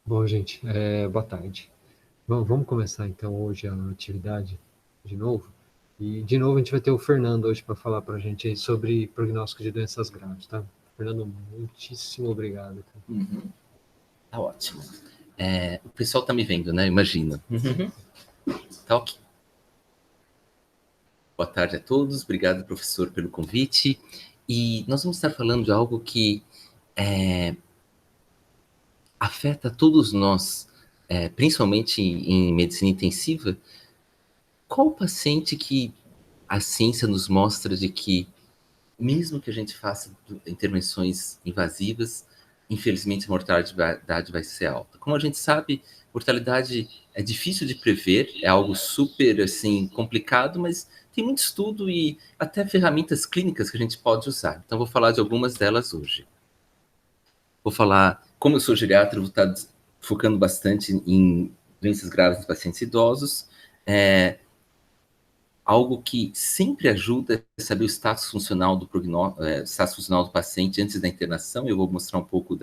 Bom, gente, boa tarde. Vamos começar então hoje a atividade de novo. E de novo a gente vai ter o Fernando hoje para falar para a gente aí sobre prognóstico de doenças graves, tá? Fernando, muitíssimo obrigado. Uhum. Tá ótimo. O pessoal tá me vendo, né? Imagina. Tá ok. Boa tarde a todos. Obrigado, professor, pelo convite. E nós vamos estar falando de algo que afeta todos nós, principalmente em medicina intensiva. Qual o paciente que a ciência nos mostra de que, mesmo que a gente faça intervenções invasivas, infelizmente a mortalidade vai ser alta? Como a gente sabe, mortalidade é difícil de prever, é algo super assim complicado, mas tem muito estudo e até ferramentas clínicas que a gente pode usar. Então vou falar de algumas delas hoje. Vou falar, como eu sou geriatra, vou estar focando bastante em doenças graves em pacientes idosos. Algo que sempre ajuda é saber o status funcional status funcional do paciente antes da internação. Eu vou mostrar um pouco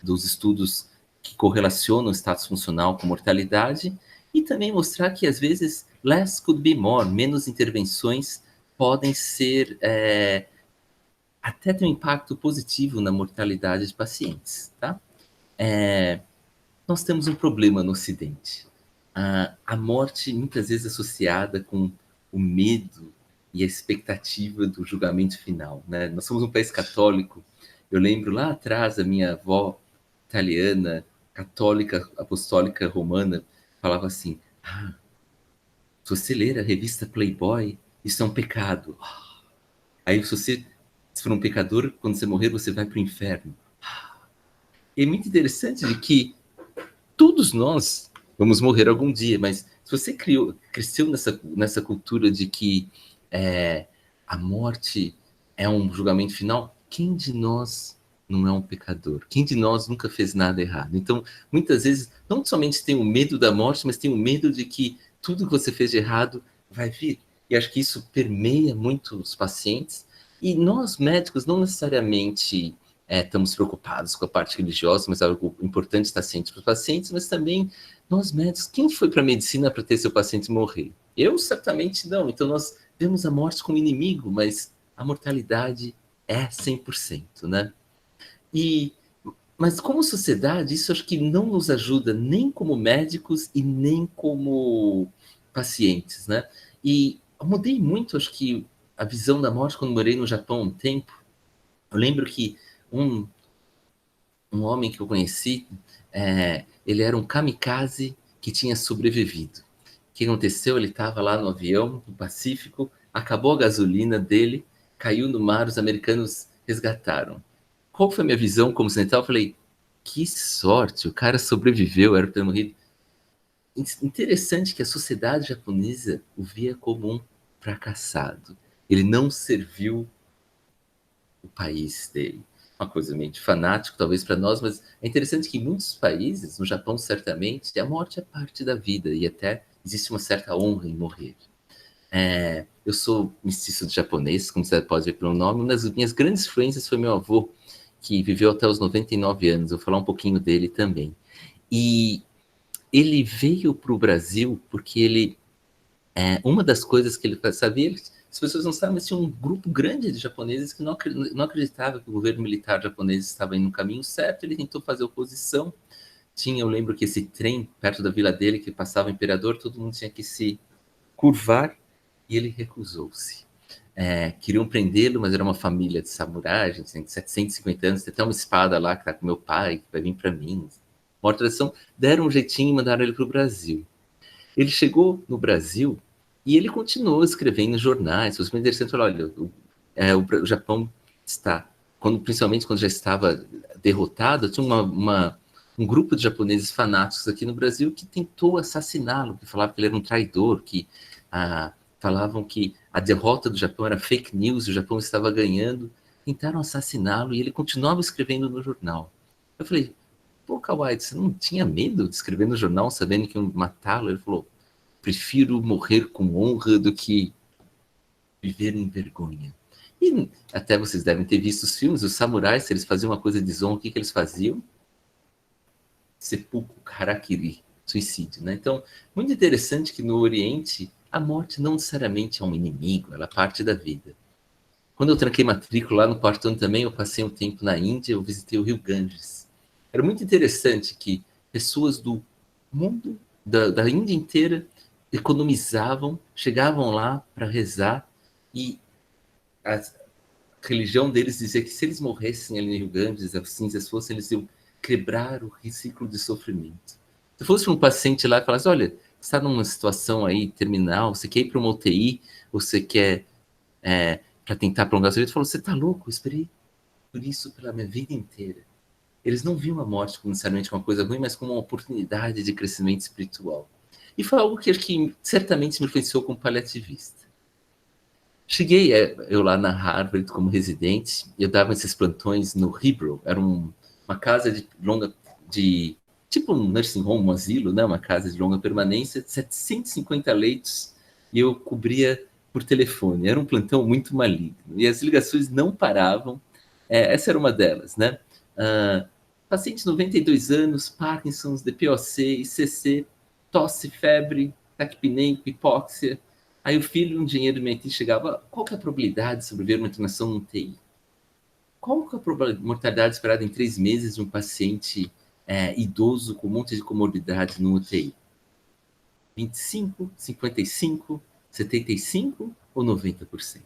dos estudos que correlacionam o status funcional com mortalidade e também mostrar que, às vezes, less could be more, menos intervenções podem ser, até ter um impacto positivo na mortalidade de pacientes, tá? Nós temos um problema no Ocidente. A morte, muitas vezes, associada com o medo e a expectativa do julgamento final, né? Nós somos um país católico. Eu lembro lá atrás, a minha avó italiana, católica, apostólica romana, falava assim: se você ler a revista Playboy, isso é um pecado. Aí, se for um pecador, quando você morrer, você vai para o inferno. E é muito interessante de que todos nós vamos morrer algum dia, mas se você cresceu nessa cultura de que a morte é um julgamento final, quem de nós não é um pecador? Quem de nós nunca fez nada errado? Então, muitas vezes, não somente tem o medo da morte, mas tem o medo de que tudo que você fez de errado vai vir. E acho que isso permeia muito os pacientes. E nós, médicos, não necessariamente estamos preocupados com a parte religiosa, mas é algo importante estar ciente para os pacientes, mas também nós médicos, quem foi para a medicina para ter seu paciente morrer? Eu certamente não. Então nós vemos a morte como inimigo, mas a mortalidade é 100%, né? Mas como sociedade, isso acho que não nos ajuda nem como médicos e nem como pacientes, né? E eu mudei muito, acho que, a visão da morte quando morei no Japão há um tempo. Eu lembro que um, um homem que eu conheci, ele era um kamikaze que tinha sobrevivido. O que aconteceu? Ele estava lá no avião, no Pacífico, acabou a gasolina dele, caiu no mar, os americanos resgataram. Qual foi a minha visão como ocidental? Eu falei, que sorte, o cara sobreviveu, era para ter morrido. Interessante que a sociedade japonesa o via como um fracassado. Ele não serviu o país dele. Uma coisa meio de fanático, talvez para nós, mas é interessante que em muitos países, no Japão certamente, a morte é parte da vida e até existe uma certa honra em morrer. Eu sou mestiço de japonês, como você pode ver pelo nome. Uma das minhas grandes influências foi meu avô, que viveu até os 99 anos. Eu vou falar um pouquinho dele também. E ele veio para o Brasil porque uma das coisas que ele sabia, as pessoas não sabem, mas tinha um grupo grande de japoneses que não acreditava que o governo militar japonês estava indo no caminho certo. Ele tentou fazer oposição. Eu lembro que esse trem perto da vila dele, que passava o imperador, todo mundo tinha que se curvar e ele recusou-se. Queriam prendê-lo, mas era uma família de samurais, gente, tem 750 anos, tem até uma espada lá que está com meu pai, que vai vir para mim. Uma tradição, deram um jeitinho e mandaram ele para o Brasil. Ele chegou no Brasil e ele continuou escrevendo em jornais. Foi muito interessante falar, olha, o Japão está, principalmente quando já estava derrotado, tinha um grupo de japoneses fanáticos aqui no Brasil que tentou assassiná-lo, que falava que ele era um traidor, que falavam que a derrota do Japão era fake news, o Japão estava ganhando. Tentaram assassiná-lo e ele continuava escrevendo no jornal. Eu falei, pô, Kawai, você não tinha medo de escrever no jornal sabendo que iam matá-lo? Ele falou, prefiro morrer com honra do que viver em vergonha. E até vocês devem ter visto os filmes, os samurais, se eles faziam uma coisa de desonra, o que eles faziam? seppuku, harakiri, suicídio, né? Então, muito interessante que no Oriente a morte não necessariamente é um inimigo, ela é parte da vida. Quando eu tranquei matrícula lá no quarto ano também, eu passei um tempo na Índia, eu visitei o Rio Ganges. Era muito interessante que pessoas do mundo, da Índia inteira, economizavam, chegavam lá para rezar, e a religião deles dizia que se eles morressem ali no Rio Ganges, as cinzas fossem, eles iam quebrar o ciclo de sofrimento. Se fosse um paciente lá e falasse, olha, você está numa situação aí terminal, você quer ir para uma UTI, você quer para tentar prolongar a sua vida, falou, você está louco? Eu esperei por isso pela minha vida inteira. Eles não viam a morte como necessariamente uma coisa ruim, mas como uma oportunidade de crescimento espiritual. E foi algo que acho que certamente me influenciou como paliativista. Cheguei eu lá na Harvard como residente, eu dava esses plantões no Hebrew, era uma casa tipo um nursing home, um asilo, né? Uma casa de longa permanência, 750 leitos, e eu cobria por telefone. Era um plantão muito maligno, e as ligações não paravam. Essa era uma delas, né? Paciente de 92 anos, Parkinson's, DPOC, ICC, tosse, febre, taquipneico, hipóxia. Aí o filho, um engenheiro de MIT, chegava, qual que é a probabilidade de sobreviver uma internação no UTI? Qual que é a mortalidade esperada em 3 meses de um paciente idoso com um monte de comorbidade no UTI? 25, 55, 75 ou 90%?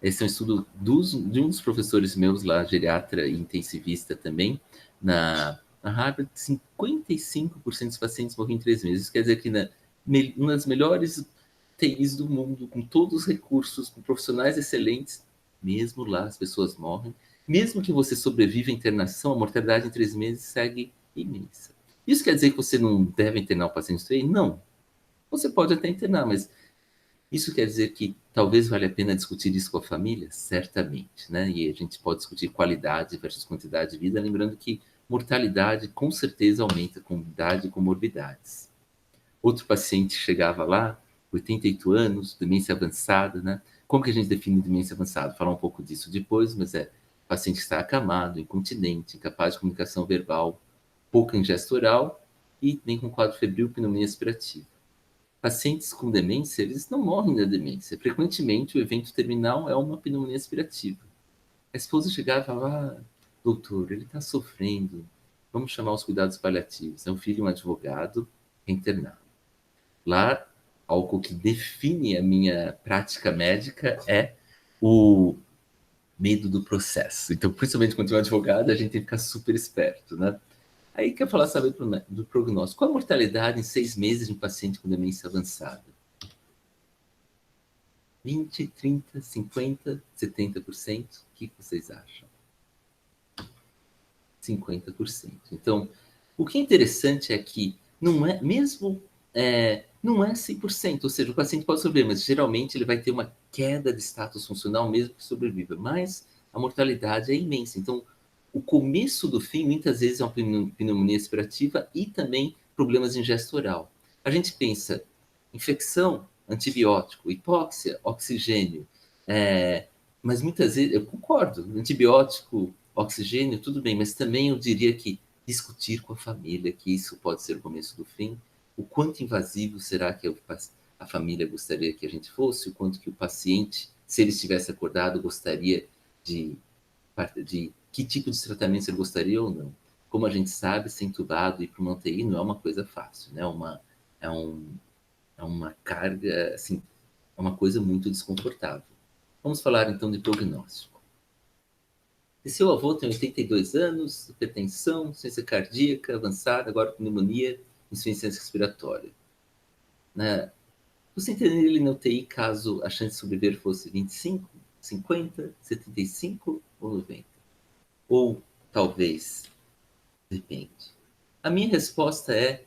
Esse é um estudo de um dos professores meus lá, geriatra e intensivista também, na Harvard, 55% dos pacientes morrem em 3 meses. Isso quer dizer que uma das melhores TIs do mundo, com todos os recursos, com profissionais excelentes, mesmo lá as pessoas morrem. Mesmo que você sobreviva à internação, a mortalidade em 3 meses segue imensa. Isso quer dizer que você não deve internar o paciente TI? Não. Você pode até internar, mas isso quer dizer que talvez valha a pena discutir isso com a família? Certamente, né? E a gente pode discutir qualidade versus quantidade de vida, lembrando que mortalidade com certeza aumenta com idade e comorbidades. Outro paciente chegava lá, 88 anos, demência avançada, né? Como que a gente define demência avançada? Vou falar um pouco disso depois, mas paciente que está acamado, incontinente, incapaz de comunicação verbal, pouca ingesta oral e nem com quadro febril, pneumonia aspirativa. Pacientes com demência, eles não morrem da demência. Frequentemente, o evento terminal é uma pneumonia aspirativa. A esposa chegava e falava, doutor, ele está sofrendo, vamos chamar os cuidados paliativos. É um filho e um advogado internado. Lá, algo que define a minha prática médica é o medo do processo. Então, principalmente quando tem um advogado, a gente tem que ficar super esperto, né? Aí quer falar, sabe, do prognóstico. Qual a mortalidade em 6 meses de um paciente com demência avançada? 20, 30, 50, 70%? O que vocês acham? 50%. Então, o que é interessante é que não é mesmo não é 100%, ou seja, o paciente pode sobreviver, mas geralmente ele vai ter uma queda de status funcional mesmo que sobreviva, mas a mortalidade é imensa. Então, o começo do fim, muitas vezes, é uma pneumonia aspirativa e também problemas de ingesta oral. A gente pensa, infecção, antibiótico, hipóxia, oxigênio, mas muitas vezes, eu concordo, antibiótico, oxigênio, tudo bem, mas também eu diria que discutir com a família, que isso pode ser o começo do fim, o quanto invasivo será que a família gostaria que a gente fosse, o quanto que o paciente, se ele estivesse acordado, gostaria de que tipo de tratamento ele gostaria ou não. Como a gente sabe, ser entubado e ir para uma UTI não é uma coisa fácil, né? É uma carga, assim, é uma coisa muito desconfortável. Vamos falar então de prognóstico. Se seu avô tem 82 anos, hipertensão, insuficiência cardíaca avançada, agora com pneumonia, insuficiência respiratória, né? Você entenderia ele na UTI caso a chance de sobreviver fosse 25, 50, 75 ou 90? Ou talvez depende. A minha resposta é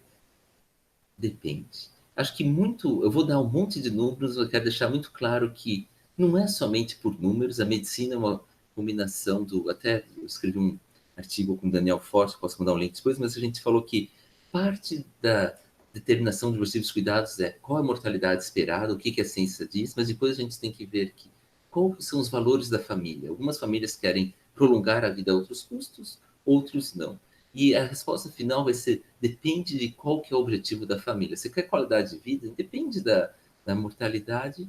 depende. Acho que muito, eu vou dar um monte de números, eu quero deixar muito claro que não é somente por números, a medicina é uma combinação até eu escrevi um artigo com o Daniel Forte, posso mandar um link depois, mas a gente falou que parte da determinação de possíveis cuidados é qual a mortalidade esperada, o que a ciência diz, mas depois a gente tem que ver quais são os valores da família. Algumas famílias querem prolongar a vida a outros custos, outros não. E a resposta final vai ser, depende de qual que é o objetivo da família. Você quer qualidade de vida? Depende da mortalidade.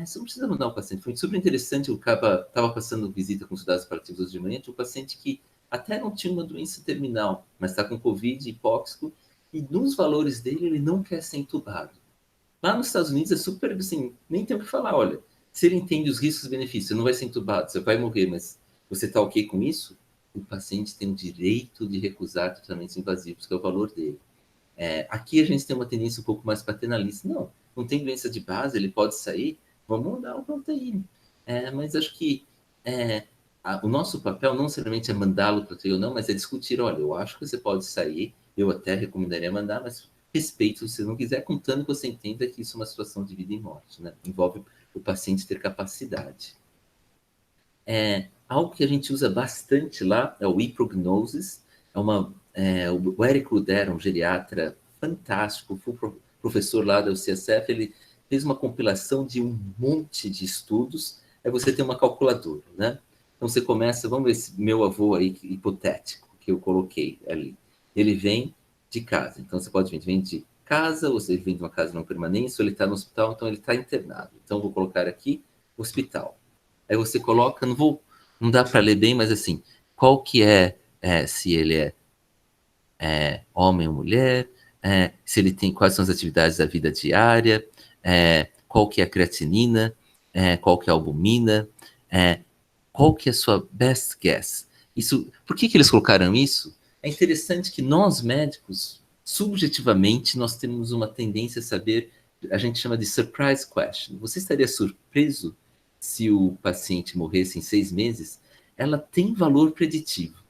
Você não precisa mandar o paciente. Foi super interessante, eu estava passando visita com os dados paliativos hoje de manhã, tinha um paciente que até não tinha uma doença terminal, mas está com Covid, hipóxico, e nos valores dele ele não quer ser entubado. Lá nos Estados Unidos é super, assim, nem tem o que falar, olha, se ele entende os riscos e benefícios, você não vai ser entubado, você vai morrer, mas você está ok com isso? O paciente tem o direito de recusar tratamentos invasivos, que é o valor dele. Aqui a gente tem uma tendência um pouco mais paternalista. Não tem doença de base, ele pode sair, vamos dar o proteína. Mas acho que o nosso papel não necessariamente é mandá-lo para o ou não, mas é discutir, olha, eu acho que você pode sair, eu até recomendaria mandar, mas respeito se não quiser, contanto que você entenda que isso é uma situação de vida e morte, né? Envolve o paciente ter capacidade. Algo que a gente usa bastante lá é o e-prognosis, o Eric Rudera, um geriatra fantástico, professor lá da UCSF, ele fez uma compilação de um monte de estudos, aí você tem uma calculadora, né? Então você começa, vamos ver esse meu avô aí, hipotético, que eu coloquei ali. Ele vem de casa, então você pode vir de casa, ou ele vem de uma casa não permanente, ou ele está no hospital, então ele está internado. Então vou colocar aqui, hospital. Aí você coloca, não dá para ler bem, mas assim, qual que se ele é homem ou mulher, se ele tem, quais são as atividades da vida diária, qual que é a creatinina, qual que é a albumina, qual que é a sua best guess. Por que eles colocaram isso? É interessante que nós médicos, subjetivamente, nós temos uma tendência a saber, a gente chama de surprise question. Você estaria surpreso se o paciente morresse em 6 meses? Ela tem valor preditivo.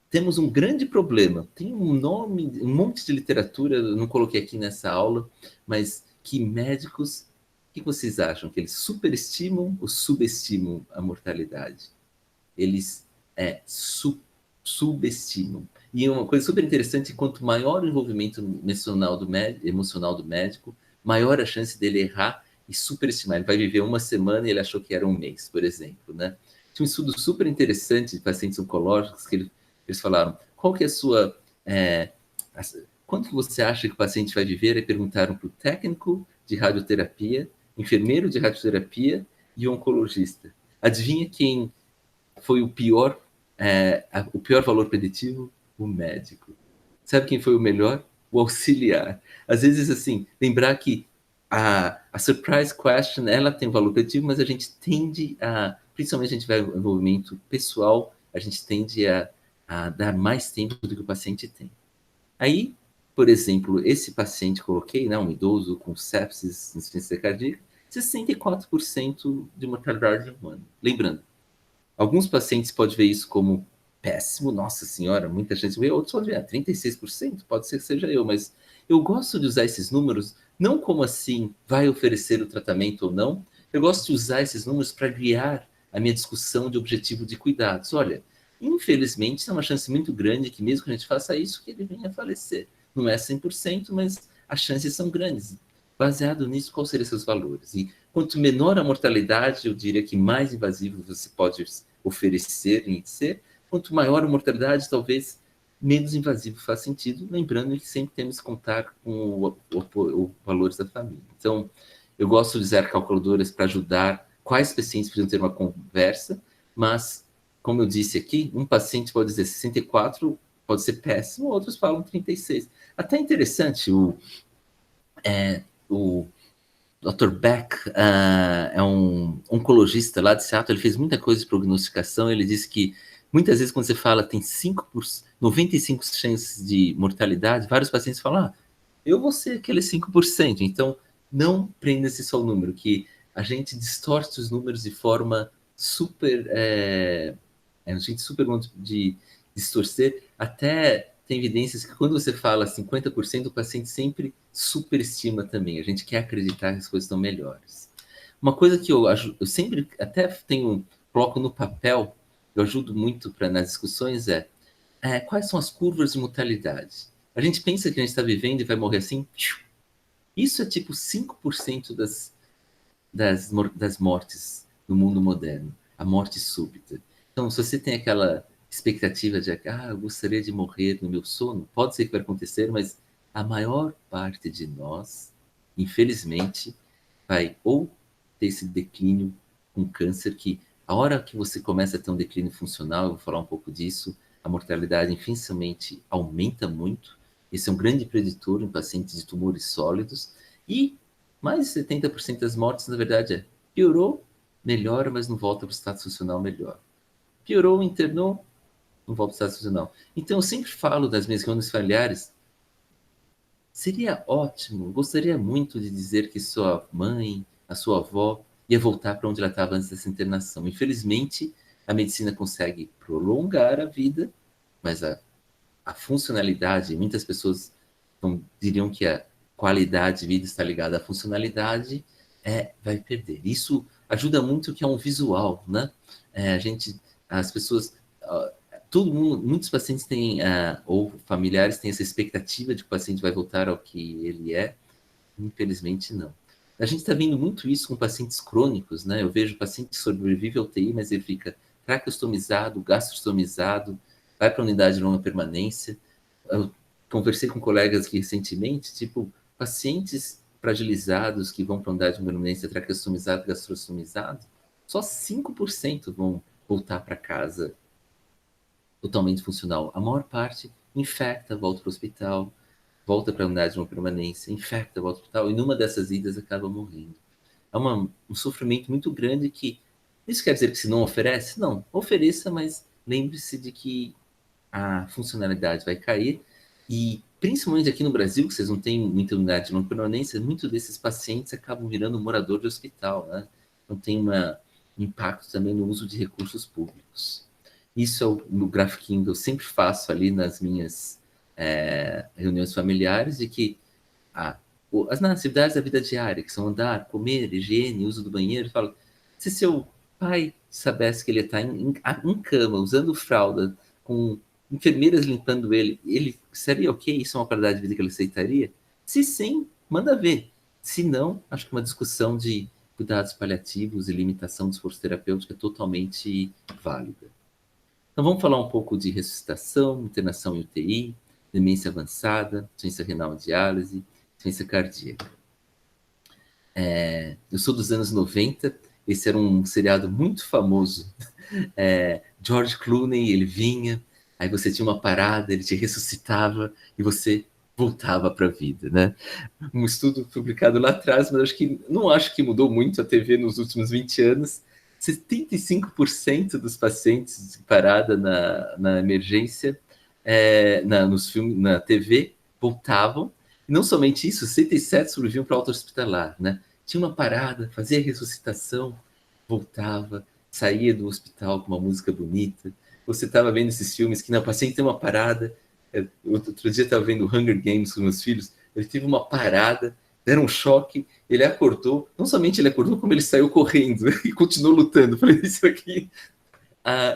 Temos um grande problema. Tem um monte de literatura, eu não coloquei aqui nessa aula, mas que médicos, o que vocês acham? Que eles superestimam ou subestimam a mortalidade? Eles subestimam. E uma coisa super interessante, quanto maior o envolvimento emocional do médico, maior a chance dele errar e superestimar. Ele vai viver 1 semana e ele achou que era 1 mês, por exemplo, né? Tinha um estudo super interessante de pacientes oncológicos que eles falaram, qual que é a sua... quanto que você acha que o paciente vai viver? E perguntaram para o técnico de radioterapia, enfermeiro de radioterapia e oncologista. Adivinha quem foi o pior valor preditivo? O médico. Sabe quem foi o melhor? O auxiliar. Às vezes, assim, lembrar que a surprise question, ela tem valor preditivo, mas a gente tende principalmente a gente vai no envolvimento pessoal, a gente tende a dar mais tempo do que o paciente tem. Aí, por exemplo, esse paciente coloquei, né, um idoso com sepsis, insuficiência cardíaca, 64% de mortalidade humana. Lembrando, alguns pacientes podem ver isso como péssimo, nossa senhora, muita gente vê, outros podem ver, 36%, pode ser que seja eu, mas eu gosto de usar esses números, não como assim, vai oferecer o tratamento ou não, eu gosto de usar esses números para guiar a minha discussão de objetivo de cuidados. Olha, infelizmente, é uma chance muito grande que mesmo que a gente faça isso, que ele venha a falecer. Não é 100%, mas as chances são grandes. Baseado nisso, quais seriam seus valores? E quanto menor a mortalidade, eu diria que mais invasivo você pode oferecer em ser. Quanto maior a mortalidade, talvez menos invasivo faz sentido. Lembrando que sempre temos que contar com os valores da família. Então, eu gosto de usar calculadoras para ajudar quais pacientes precisam ter uma conversa, mas, como eu disse aqui, um paciente pode dizer 64, pode ser péssimo, outros falam 36. Até interessante, o Dr. Beck é um oncologista lá de Seattle, ele fez muita coisa de prognosticação, ele disse que muitas vezes quando você fala tem 95 chances de mortalidade, vários pacientes falam, eu vou ser aquele 5%, então não prenda-se só o número, que a gente distorce os números de forma super... a gente super gosta de distorcer, até tem evidências que quando você fala 50%, o paciente sempre superestima também. A gente quer acreditar que as coisas estão melhores. Uma coisa que eu sempre até coloco no papel, eu ajudo muito nas discussões, quais são as curvas de mortalidade? A gente pensa que a gente está vivendo e vai morrer assim. Isso é tipo 5% das mortes no mundo moderno. A morte súbita. Então, se você tem aquela expectativa de, eu gostaria de morrer no meu sono, pode ser que vai acontecer, mas a maior parte de nós, infelizmente, vai ou ter esse declínio com câncer, que a hora que você começa a ter um declínio funcional, eu vou falar um pouco disso, a mortalidade infelizmente aumenta muito. Esse é um grande preditor em pacientes de tumores sólidos. E mais de 70% das mortes, na verdade, piorou, melhora, mas não volta para o estado funcional melhor. Piorou, internou, não volta para o estado funcional. Então, eu sempre falo das minhas reuniões familiares, seria ótimo, gostaria muito de dizer que sua mãe, a sua avó, ia voltar para onde ela estava antes dessa internação. Infelizmente, a medicina consegue prolongar a vida, mas a funcionalidade, muitas pessoas diriam que a qualidade de vida está ligada à funcionalidade, vai perder. Isso ajuda muito que é um visual, né? As pessoas, todo mundo, muitos pacientes têm, ou familiares têm essa expectativa de que o paciente vai voltar ao que ele é. Infelizmente, não. A gente está vendo muito isso com pacientes crônicos, né? Eu vejo paciente que sobrevive ao UTI, mas ele fica traqueostomizado, gastrostomizado, vai para a unidade de longa permanência. Eu conversei com colegas aqui recentemente, tipo, pacientes fragilizados que vão para a unidade de longa permanência traqueostomizado, gastrostomizado, só 5% vão voltar para casa totalmente funcional. A maior parte infecta, volta para o hospital, volta para a unidade de uma permanência, infecta, volta para o hospital, e numa dessas idas acaba morrendo. É um sofrimento muito grande que... Isso quer dizer que se não oferece? Não, ofereça, mas lembre-se de que a funcionalidade vai cair, e principalmente aqui no Brasil, que vocês não têm muita unidade de longa permanência, muitos desses pacientes acabam virando morador de hospital, né? Então tem um impacto também no uso de recursos públicos. Isso é no grafiquinho que eu sempre faço ali nas minhas reuniões familiares, de que as necessidades da vida diária, que são andar, comer, higiene, uso do banheiro, eu falo, se seu pai soubesse que ele está em cama, usando fralda, com enfermeiras limpando ele seria ok? Isso é uma qualidade de vida que ele aceitaria? Se sim, manda ver. Se não, acho que uma discussão de cuidados paliativos e limitação do esforço terapêutico é totalmente válida. Então vamos falar um pouco de ressuscitação, internação em UTI, demência avançada, insuficiência renal e diálise, insuficiência cardíaca. Eu sou dos anos 90, esse era um seriado muito famoso. George Clooney, ele vinha, aí você tinha uma parada, ele te ressuscitava e você voltava para a vida, né? Um estudo publicado lá atrás, mas não acho que mudou muito a TV nos últimos 20 anos. 75% dos pacientes de parada na emergência, nos filmes, na TV, voltavam. E não somente isso, 67 sobreviviam para alta hospitalar, né? Tinha uma parada, fazia ressuscitação, voltava, saía do hospital com uma música bonita. Você estava vendo esses filmes que o paciente tem uma parada. Outro dia estava vendo Hunger Games com meus filhos, ele teve uma parada, deram um choque, ele acordou, não somente ele acordou, como ele saiu correndo e continuou lutando. Eu falei, isso aqui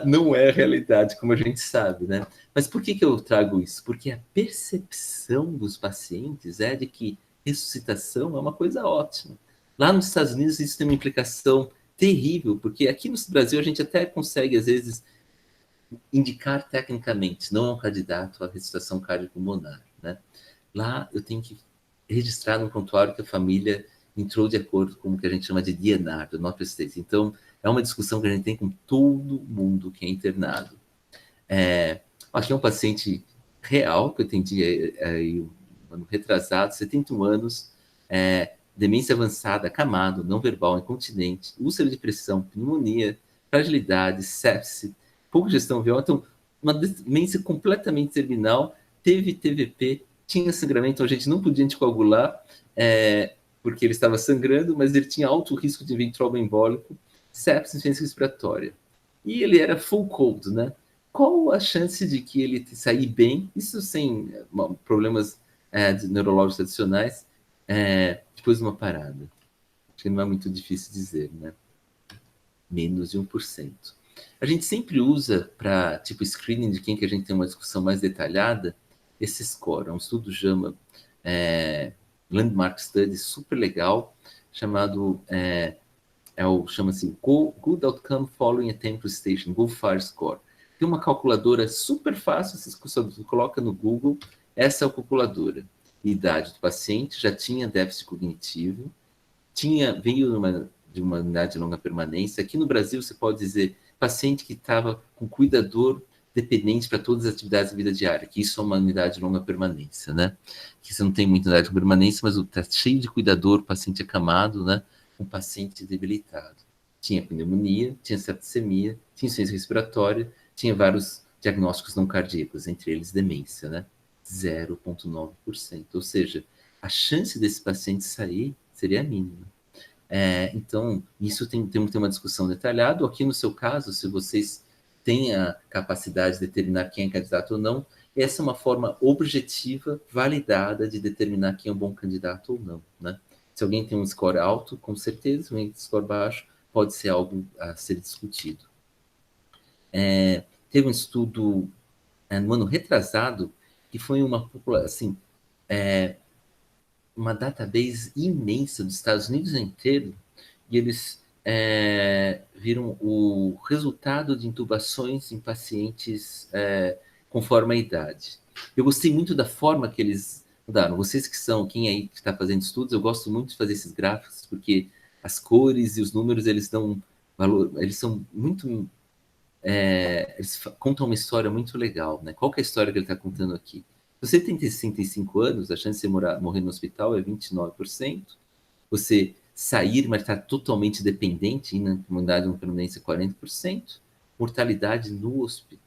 não é a realidade, como a gente sabe, né? Mas por que eu trago isso? Porque a percepção dos pacientes é de que ressuscitação é uma coisa ótima. Lá nos Estados Unidos isso tem uma implicação terrível, porque aqui no Brasil a gente até consegue, às vezes, indicar tecnicamente, não é um candidato à ressuscitação cardiopulmonar, né? Lá eu tenho que registrar no prontuário que a família entrou de acordo com o que a gente chama de DNR, do Not State. Então, é uma discussão que a gente tem com todo mundo que é internado. Aqui é um paciente real que eu atendi ano retrasado, 71 anos, demência avançada, acamado, não verbal, incontinente, úlcera de pressão, pneumonia, fragilidade, sepse, pouca gestão vital. Então, uma demência completamente terminal, teve TVP, tinha sangramento, então a gente não podia anticoagular, porque ele estava sangrando, mas ele tinha alto risco de vir tromboembólico, sepsis, insuficiência respiratória. E ele era full cold, né? Qual a chance de que ele sair bem, isso sem problemas neurológicos adicionais, depois de uma parada? Acho que não é muito difícil dizer, né? Menos de 1%. A gente sempre usa para tipo screening de quem que a gente tem uma discussão mais detalhada, esse score. É um estudo chama Landmark Study, super legal, chamado chama-se Good Outcome Following a Temporal Station, GoFAR Score. Tem uma calculadora super fácil, você coloca no Google, essa é a calculadora. Idade do paciente, já tinha déficit cognitivo, veio de uma unidade de longa permanência. Aqui no Brasil, você pode dizer paciente que estava com cuidador dependente para todas as atividades da vida diária, que isso é uma unidade de longa permanência, né? Que você não tem muita unidade de longa permanência, mas está cheio de cuidador, o paciente acamado, né? Um paciente debilitado. Tinha pneumonia, tinha septicemia, tinha insuficiência respiratória, tinha vários diagnósticos não cardíacos, entre eles demência, né? 0,9%. Ou seja, a chance desse paciente sair seria mínima. Então, isso tem uma discussão detalhada. Aqui no seu caso, se vocês têm a capacidade de determinar quem é candidato ou não, essa é uma forma objetiva, validada, de determinar quem é um bom candidato ou não, né? Se alguém tem um score alto, com certeza, se alguém tem um score baixo, pode ser algo a ser discutido. Teve um estudo no ano retrasado, que foi uma população, assim, uma database imensa dos Estados Unidos inteiro, e eles viram o resultado de intubações em pacientes conforme a idade. Eu gostei muito da forma que eles mudaram. Vocês que são, quem aí que está fazendo estudos, eu gosto muito de fazer esses gráficos, porque as cores e os números, eles dão valor, eles são muito... eles contam uma história muito legal, né? Qual que é a história que ele está contando aqui? Se você tem 65 anos, a chance de você morrer no hospital é 29%. Você sair, mas estar totalmente dependente, na comunidade de permanência 40%. Mortalidade no hospital...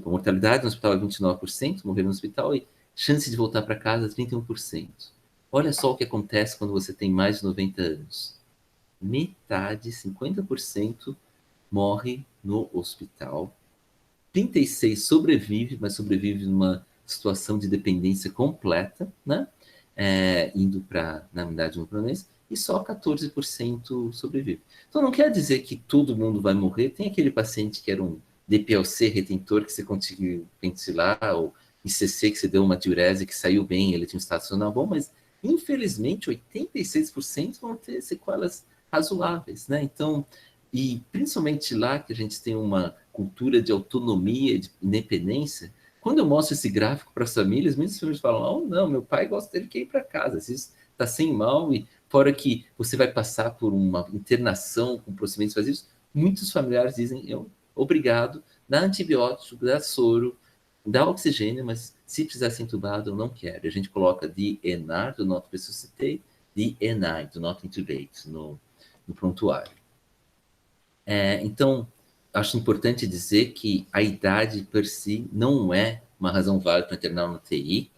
mortalidade no hospital é 29%, morrer no hospital, e chance de voltar para casa 31%. Olha só o que acontece quando você tem mais de 90 anos. Metade, 50%, morre no hospital. 36% sobrevive, mas sobrevive numa situação de dependência completa, né? Indo para, na unidade de permanência, e só 14% sobrevive. Então não quer dizer que todo mundo vai morrer. Tem aquele paciente que era um DPLC retentor que você conseguiu ventilar, ou ICC que você deu uma diurese que saiu bem, ele tinha um status funcional bom, mas infelizmente 86% vão ter sequelas razoáveis, né? Então, e principalmente lá que a gente tem uma cultura de autonomia, de independência, quando eu mostro esse gráfico para as famílias, muitas famílias falam: oh, não, meu pai gosta dele que ir para casa, às vezes está sem mal, e fora que você vai passar por uma internação com procedimentos invasivos, muitos familiares dizem: obrigado, dá antibiótico, dá soro, dá oxigênio, mas se precisar ser entubado, eu não quero. A gente coloca DNR, do not resuscitate, DNI, do not intubate, no prontuário. Então, acho importante dizer que a idade per si não é uma razão válida para internar no TI.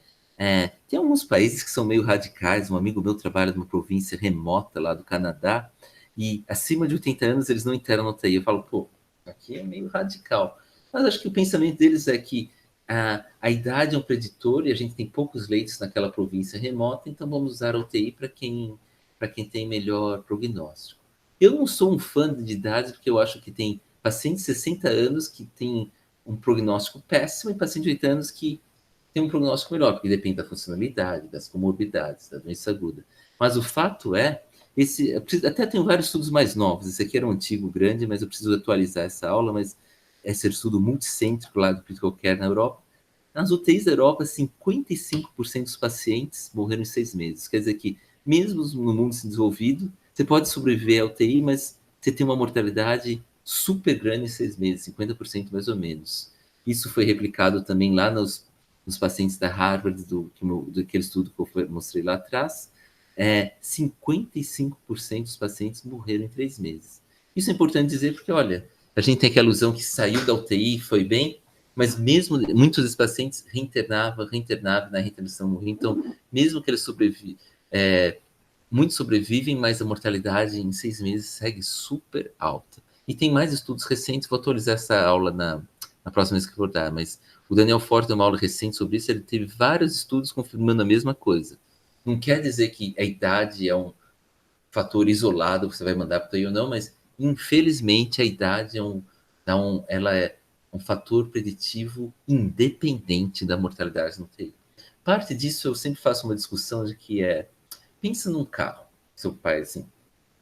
Tem alguns países que são meio radicais. Um amigo meu trabalha numa província remota lá do Canadá, e acima de 80 anos eles não internam no TI. Eu falo, pô, aqui é meio radical. Mas acho que o pensamento deles é que a idade é um preditor e a gente tem poucos leitos naquela província remota, então vamos usar a UTI para quem tem melhor prognóstico. Eu não sou um fã de idade, porque eu acho que tem pacientes de 60 anos que tem um prognóstico péssimo e pacientes de 80 anos que tem um prognóstico melhor, porque depende da funcionalidade, das comorbidades, da doença aguda. Mas o fato é, até tenho vários estudos mais novos. Esse aqui era um antigo grande, mas eu preciso atualizar essa aula, mas esse estudo multicêntrico lá do Critical Care na Europa. Nas UTIs da Europa, 55% dos pacientes morreram em 6 meses. Quer dizer que, mesmo no mundo desenvolvido, você pode sobreviver à UTI, mas você tem uma mortalidade super grande em 6 meses, 50% mais ou menos. Isso foi replicado também lá nos pacientes da Harvard, daquele estudo que eu mostrei lá atrás. 55% dos pacientes morreram em 3 meses. Isso é importante dizer porque, olha, a gente tem aquela ilusão que saiu da UTI e foi bem, mas mesmo muitos dos pacientes reinternavam na reinternação morriam. Então, mesmo que eles sobrevivem, muitos sobrevivem, mas a mortalidade em 6 meses segue super alta. E tem mais estudos recentes, vou atualizar essa aula na próxima vez que eu vou dar, mas o Daniel Forte deu uma aula recente sobre isso, ele teve vários estudos confirmando a mesma coisa. Não quer dizer que a idade é um fator isolado que você vai mandar para o TI ou não, mas infelizmente a idade ela é um fator preditivo independente da mortalidade no TI. Parte disso eu sempre faço uma discussão de que pensa num carro, seu pai assim,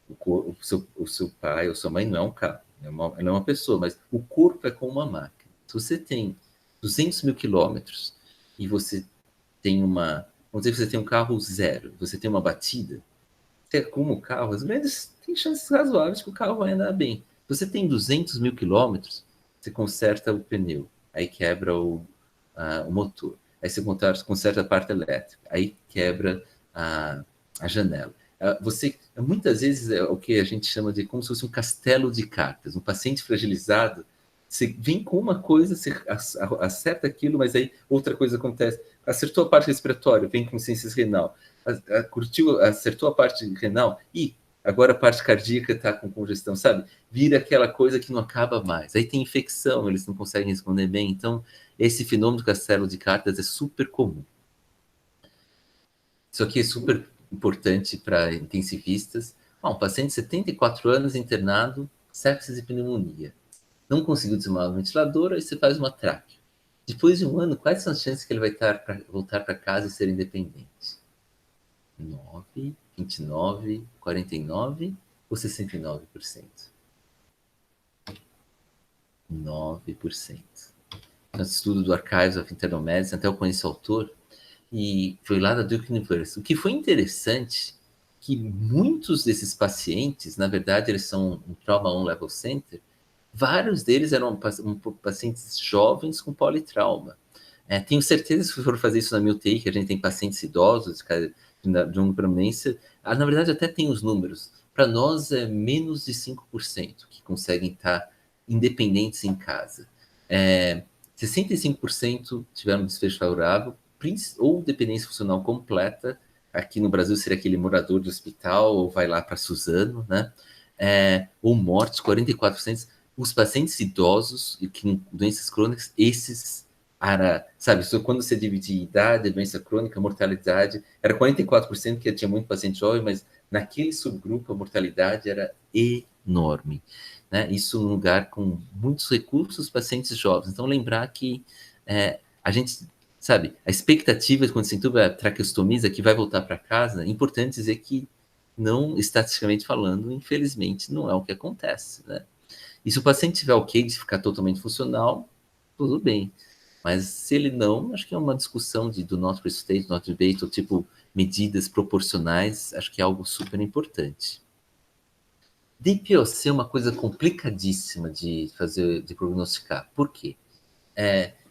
O seu pai ou sua mãe não é um carro, ela é uma pessoa, mas o corpo é como uma máquina. Se você tem 200 mil quilômetros e você tem vamos dizer que você tem um carro zero, você tem uma batida, você arruma o carro, às vezes tem chances razoáveis que o carro vai andar bem. Se você tem 200 mil quilômetros, você conserta o pneu, aí quebra o motor. Aí você conserta a parte elétrica, aí quebra a janela. Muitas vezes é o que a gente chama de como se fosse um castelo de cartas. Um paciente fragilizado, você vem com uma coisa, você acerta aquilo, mas aí outra coisa acontece. Acertou a parte respiratória, vem com insuficiência renal. Acertou a parte renal e agora a parte cardíaca está com congestão, sabe? Vira aquela coisa que não acaba mais. Aí tem infecção, eles não conseguem responder bem. Então, esse fenômeno do castelo de cartas é super comum. Isso aqui é super importante para intensivistas. Um paciente de 74 anos internado, sepsis e pneumonia. Não conseguiu desmaiar no ventilador, aí você faz uma tráqueo. Depois de um ano, quais são as chances que ele vai voltar para casa e ser independente? 9, 29, 49 ou 69%? 9%. No estudo do Archives of Internal Medicine, até eu conheço o autor, e foi lá da Duke University. O que foi interessante que muitos desses pacientes, na verdade, eles são um Trauma 1 Level Center, vários deles eram pacientes jovens com politrauma. Tenho certeza que se for fazer isso na minha UTI, que a gente tem pacientes idosos de uma prominência, na verdade até tem os números. Para nós é menos de 5% que conseguem estar independentes em casa. 65% tiveram desfecho favorável, ou dependência funcional completa. Aqui no Brasil seria aquele morador de hospital, ou vai lá para Suzano, né? Ou mortes, 44%. Os pacientes idosos e com doenças crônicas, esses sabe, quando você dividir idade, doença crônica, mortalidade, era 44% que tinha muito paciente jovem, mas naquele subgrupo a mortalidade era enorme, né? Isso num lugar com muitos recursos, pacientes jovens. Então, lembrar que a gente, sabe, a expectativa quando se entuba a traqueostomiza que vai voltar para casa, é importante dizer que não, estatisticamente falando, infelizmente, não é o que acontece, né? E se o paciente estiver ok de ficar totalmente funcional, tudo bem. Mas se ele não, acho que é uma discussão do not resuscitate, not debate, ou tipo medidas proporcionais, acho que é algo super importante. DPOC é uma coisa complicadíssima de prognosticar. Por quê?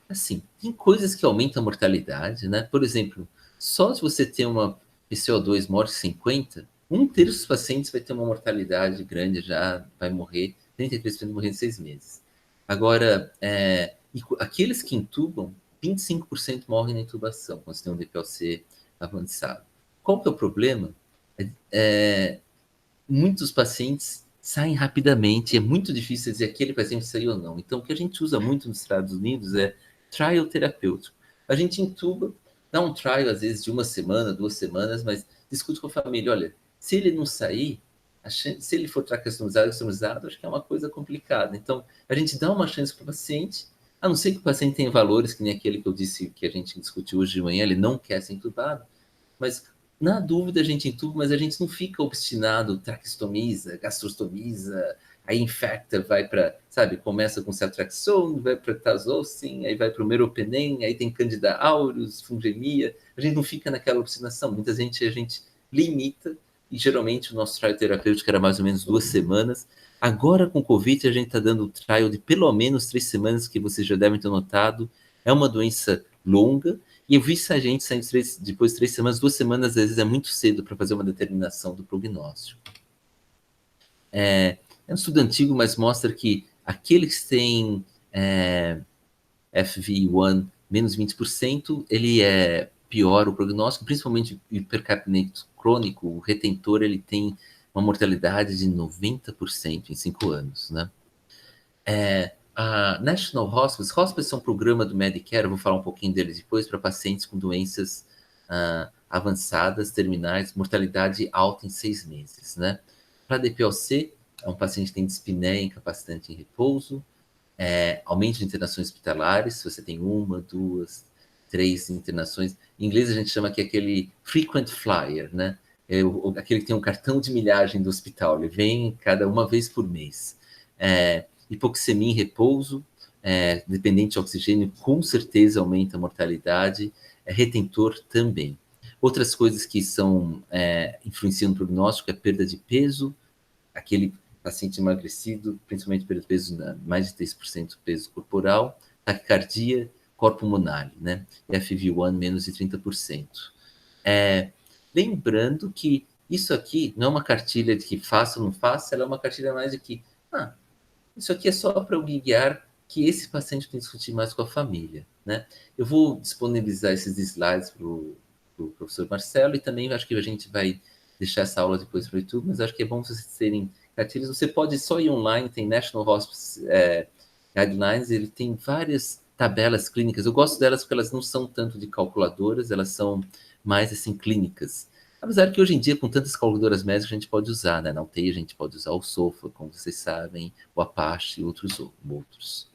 Assim, tem coisas que aumentam a mortalidade, né? Por exemplo, só se você tem uma PCO2 morte 50, 1/3 dos pacientes vai ter uma mortalidade grande, já vai morrer, 33% morrer em 6 meses. Agora, aqueles que intubam, 25% morrem na intubação, quando você tem um DPLC avançado. Qual que é o problema? Muitos pacientes saem rapidamente, é muito difícil dizer aquele paciente saiu ou não. Então, o que a gente usa muito nos Estados Unidos é trial terapêutico. A gente intuba, dá um trial, às vezes, de 1 semana, 2 semanas, mas discute com a família, olha, se ele não sair, se ele for extremizado, acho que é uma coisa complicada. Então, a gente dá uma chance para o paciente, a não ser que o paciente tenha valores, que nem aquele que eu disse, que a gente discutiu hoje de manhã, ele não quer ser intubado, mas na dúvida a gente intuba, mas a gente não fica obstinado, traqueostomiza, gastrostomiza, aí infecta, vai para, sabe, começa com ceftriaxone, vai para tazocin, aí vai para o meropenem, aí tem Candida aureus, fungemia, a gente não fica naquela obstinação, muita gente a gente limita, e geralmente o nosso trial terapêutico era mais ou menos 2 semanas. Agora com o Covid a gente está dando trial de pelo menos 3 semanas, que vocês já devem ter notado, é uma doença longa, e eu vi essa gente saindo depois de 3 semanas, 2 semanas, às vezes é muito cedo para fazer uma determinação do prognóstico. É um estudo antigo, mas mostra que aqueles que têm FEV1 menos 20%, ele é pior o prognóstico, principalmente o hipercapnemia crônico, o retentor, ele tem uma mortalidade de 90% em 5 anos, né? A National Hospice é um programa do Medicare, eu vou falar um pouquinho dele depois, para pacientes com doenças avançadas, terminais, mortalidade alta em 6 meses, né? Para DPOC, é um paciente que tem dispneia incapacitante em repouso, aumento de internações hospitalares, se você tem 1, 2, 3 internações. Em inglês a gente chama que aquele frequent flyer, né? aquele que tem um cartão de milhagem do hospital, ele vem cada uma vez por mês. Hipoxemia em repouso, dependente de oxigênio, com certeza aumenta a mortalidade, retentor também. Outras coisas que influenciam no prognóstico é perda de peso, aquele paciente emagrecido, principalmente perda de peso, mais de 3% do peso corporal, taquicardia, corpo pulmonar, né? FEV1 menos de 30%. Lembrando que isso aqui não é uma cartilha de que faça ou não faça, ela é uma cartilha mais de que, isso aqui é só para eu guiar que esse paciente tem que discutir mais com a família, né? Eu vou disponibilizar esses slides para o professor Marcelo e também acho que a gente vai deixar essa aula depois para o YouTube, mas acho que é bom vocês terem cartilhas. Você pode só ir online, tem National Hospice Guidelines, ele tem várias tabelas clínicas. Eu gosto delas porque elas não são tanto de calculadoras, elas são mais assim clínicas. Apesar que hoje em dia, com tantas calculadoras médicas, a gente pode usar, né? Na UTI a gente pode usar o SOFA, como vocês sabem, o Apache e outros.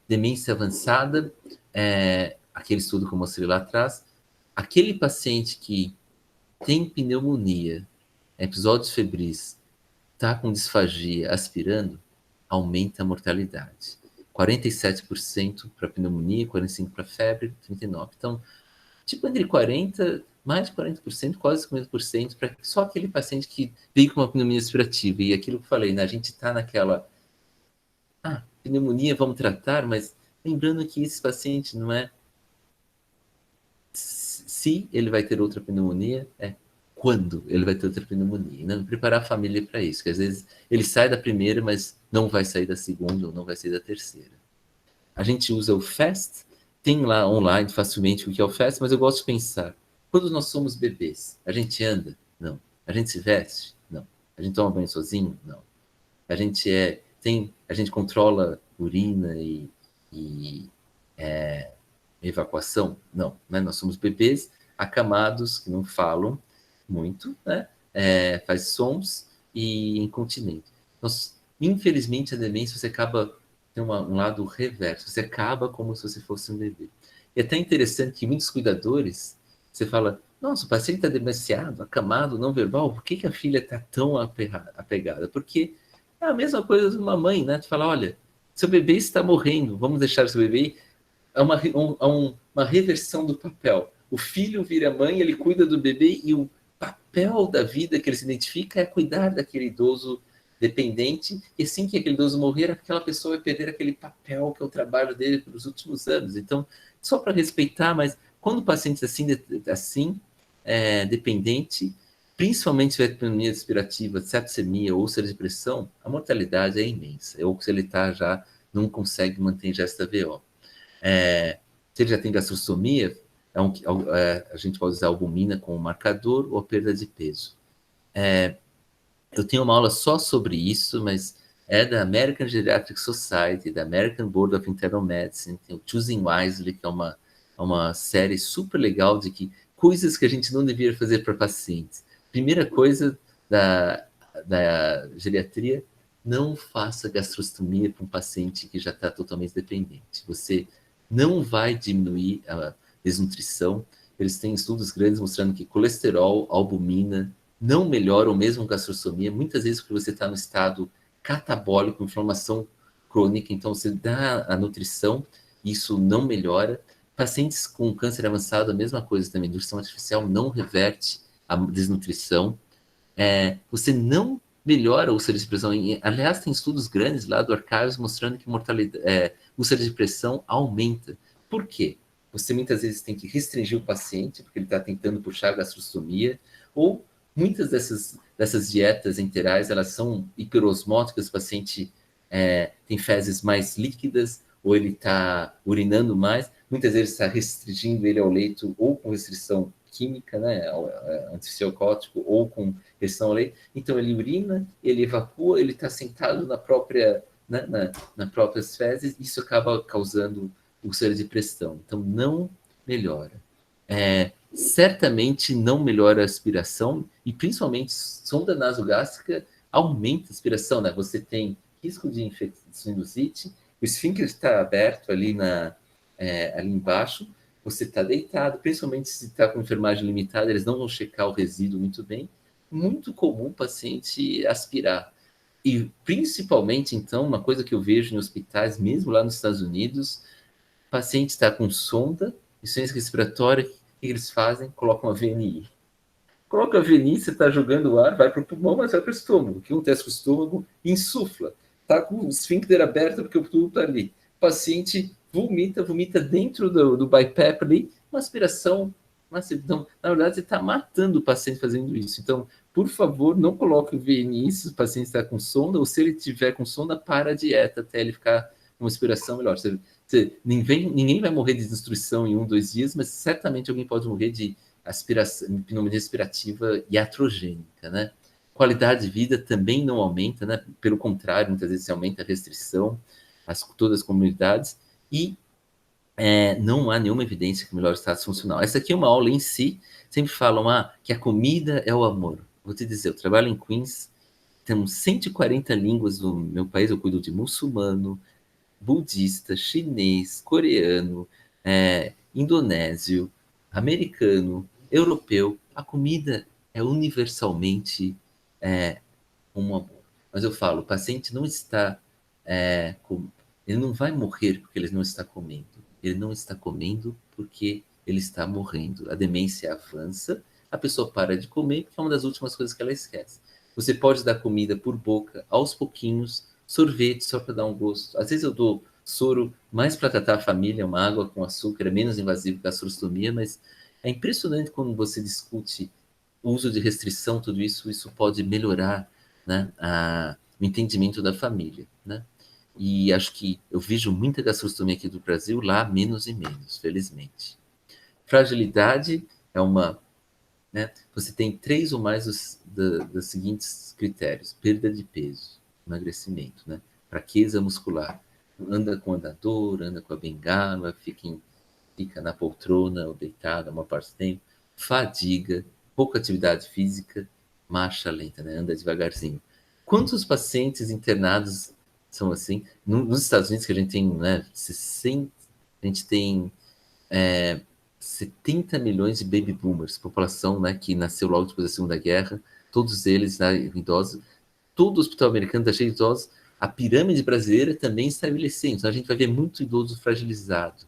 Demência avançada, aquele estudo que eu mostrei lá atrás, aquele paciente que tem pneumonia, episódios febris, está com disfagia aspirando, aumenta a mortalidade. 47% para pneumonia, 45% para febre, 39%. Então, tipo, entre 40%, mais de 40%, quase 50%, para só aquele paciente que veio com uma pneumonia aspirativa. E aquilo que eu falei, né? A gente está naquela... pneumonia, vamos tratar, mas lembrando que esse paciente não é se ele vai ter outra pneumonia, quando ele vai ter outra pneumonia. Não preparar a família para isso, que às vezes ele sai da primeira, mas não vai sair da segunda ou não vai sair da terceira. A gente usa o FAST, tem lá online facilmente o que é o FAST, mas eu gosto de pensar, quando nós somos bebês, a gente anda? Não. A gente se veste? Não. A gente toma banho sozinho? Não. A gente a gente controla urina e evacuação? Não, né? Nós somos bebês acamados, que não falam muito, né? Faz sons e incontinente. Infelizmente, a demência, você acaba tem um lado reverso, você acaba como se você fosse um bebê. E é até interessante que muitos cuidadores, você fala, nossa, o paciente está demenciado, acamado, não verbal, por que a filha está tão apegada? Porque é a mesma coisa de uma mãe, né? Tu fala, olha, seu bebê está morrendo, vamos deixar seu bebê. É uma reversão do papel. O filho vira mãe, ele cuida do bebê e o papel da vida que ele se identifica é cuidar daquele idoso dependente, e assim que aquele idoso morrer, aquela pessoa vai perder aquele papel que é o trabalho dele pelos últimos anos. Então, só para respeitar, mas quando o paciente dependente, principalmente se tiver pneumonia aspirativa, sepsemia ou úlcera de pressão, a mortalidade é imensa. Ou se ele já não consegue manter ingesta VO. Se ele já tem gastrostomia, a gente pode usar albumina como marcador ou perda de peso. Eu tenho uma aula só sobre isso, mas é da American Geriatric Society, da American Board of Internal Medicine, tem o Choosing Wisely, que é uma série super legal de coisas que a gente não deveria fazer para pacientes. Primeira coisa da geriatria, não faça gastrostomia para um paciente que já está totalmente dependente. Você não vai diminuir a desnutrição. Eles têm estudos grandes mostrando que colesterol, albumina, não melhoram mesmo gastrostomia, muitas vezes porque você está no estado catabólico, inflamação crônica, então você dá a nutrição, isso não melhora. Pacientes com câncer avançado, a mesma coisa também, nutrição artificial não reverte a desnutrição. Você não melhora a úlcera de pressão. Aliás, tem estudos grandes lá do Archives mostrando que úlcera de pressão aumenta. Por quê? Você muitas vezes tem que restringir o paciente, porque ele está tentando puxar a gastrostomia, ou muitas dessas dietas enterais, elas são hiperosmóticas, o paciente tem fezes mais líquidas, ou ele está urinando mais, muitas vezes está restringindo ele ao leito, ou com restrição química, né, antifisiocótico, ou com restrição ao leito, então ele urina, ele evacua, ele está sentado na própria, né, nas próprias fezes, isso acaba causando úlcera de pressão, então não melhora. Certamente não melhora a aspiração e principalmente sonda nasogástrica aumenta a aspiração, né? Você tem risco de infecção sinusite, o esfíncter está aberto ali embaixo, você está deitado, principalmente se está com enfermagem limitada, eles não vão checar o resíduo muito bem. Muito comum o paciente aspirar. E principalmente, então, uma coisa que eu vejo em hospitais, mesmo lá nos Estados Unidos, o paciente está com sonda, insuficiência respiratória, o que eles fazem? Colocam a VNI. Coloca a VNI, você está jogando o ar, vai para o pulmão, mas vai para o estômago. O que acontece com o estômago? Insufla. Está com o esfíncter aberto porque o tubo está ali. O paciente vomita dentro do BiPAP ali, uma aspiração. Então, na verdade, você está matando o paciente fazendo isso. Então, por favor, não coloque o VNI se o paciente está com sonda, ou se ele tiver com sonda, para a dieta até ele ficar com uma respiração melhor. Ninguém vai morrer de destruição em 1, 2 dias, mas certamente alguém pode morrer de pneumonia respirativa iatrogênica, né? Qualidade de vida também não aumenta, né? Pelo contrário, muitas vezes se aumenta a restrição, todas as comunidades, e não há nenhuma evidência que melhora o status funcional. Essa aqui é uma aula em si, sempre falam que a comida é o amor. Vou te dizer, eu trabalho em Queens, temos 140 línguas no meu país, eu cuido de muçulmano, budista, chinês, coreano, indonésio, americano, europeu. A comida é universalmente um amor. Mas eu falo, o paciente não está ele não vai morrer porque ele não está comendo. Ele não está comendo porque ele está morrendo. A demência avança, a pessoa para de comer porque é uma das últimas coisas que ela esquece. Você pode dar comida por boca, aos pouquinhos, sorvete só para dar um gosto. Às vezes eu dou soro mais para tratar a família, uma água com açúcar, é menos invasivo que a sorostomia, mas é impressionante quando você discute o uso de restrição, tudo isso pode melhorar, né, o entendimento da família, né? E acho que eu vejo muita gastrostomia aqui do Brasil, lá menos e menos, felizmente. Fragilidade é né, você tem 3 ou mais dos seguintes critérios: perda de peso, emagrecimento, né, fraqueza muscular, anda com andador, anda com a bengala, fica na poltrona ou deitada uma parte do tempo, fadiga, pouca atividade física, marcha lenta, né, anda devagarzinho. Quantos pacientes internados são assim? Nos Estados Unidos, que a gente tem, né, 60, a gente tem 70 milhões de baby boomers, população, né, que nasceu logo depois da Segunda Guerra, todos eles, né, idosos. Todo o hospital americano está cheio de idosos. A pirâmide brasileira também está envelhecendo, então a gente vai ver muito idoso fragilizado.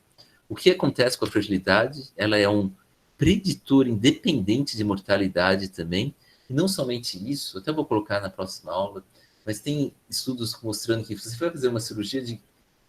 O que acontece com a fragilidade? Ela é um preditor independente de mortalidade também, e não somente isso, até vou colocar na próxima aula, mas tem estudos mostrando que se você vai fazer uma cirurgia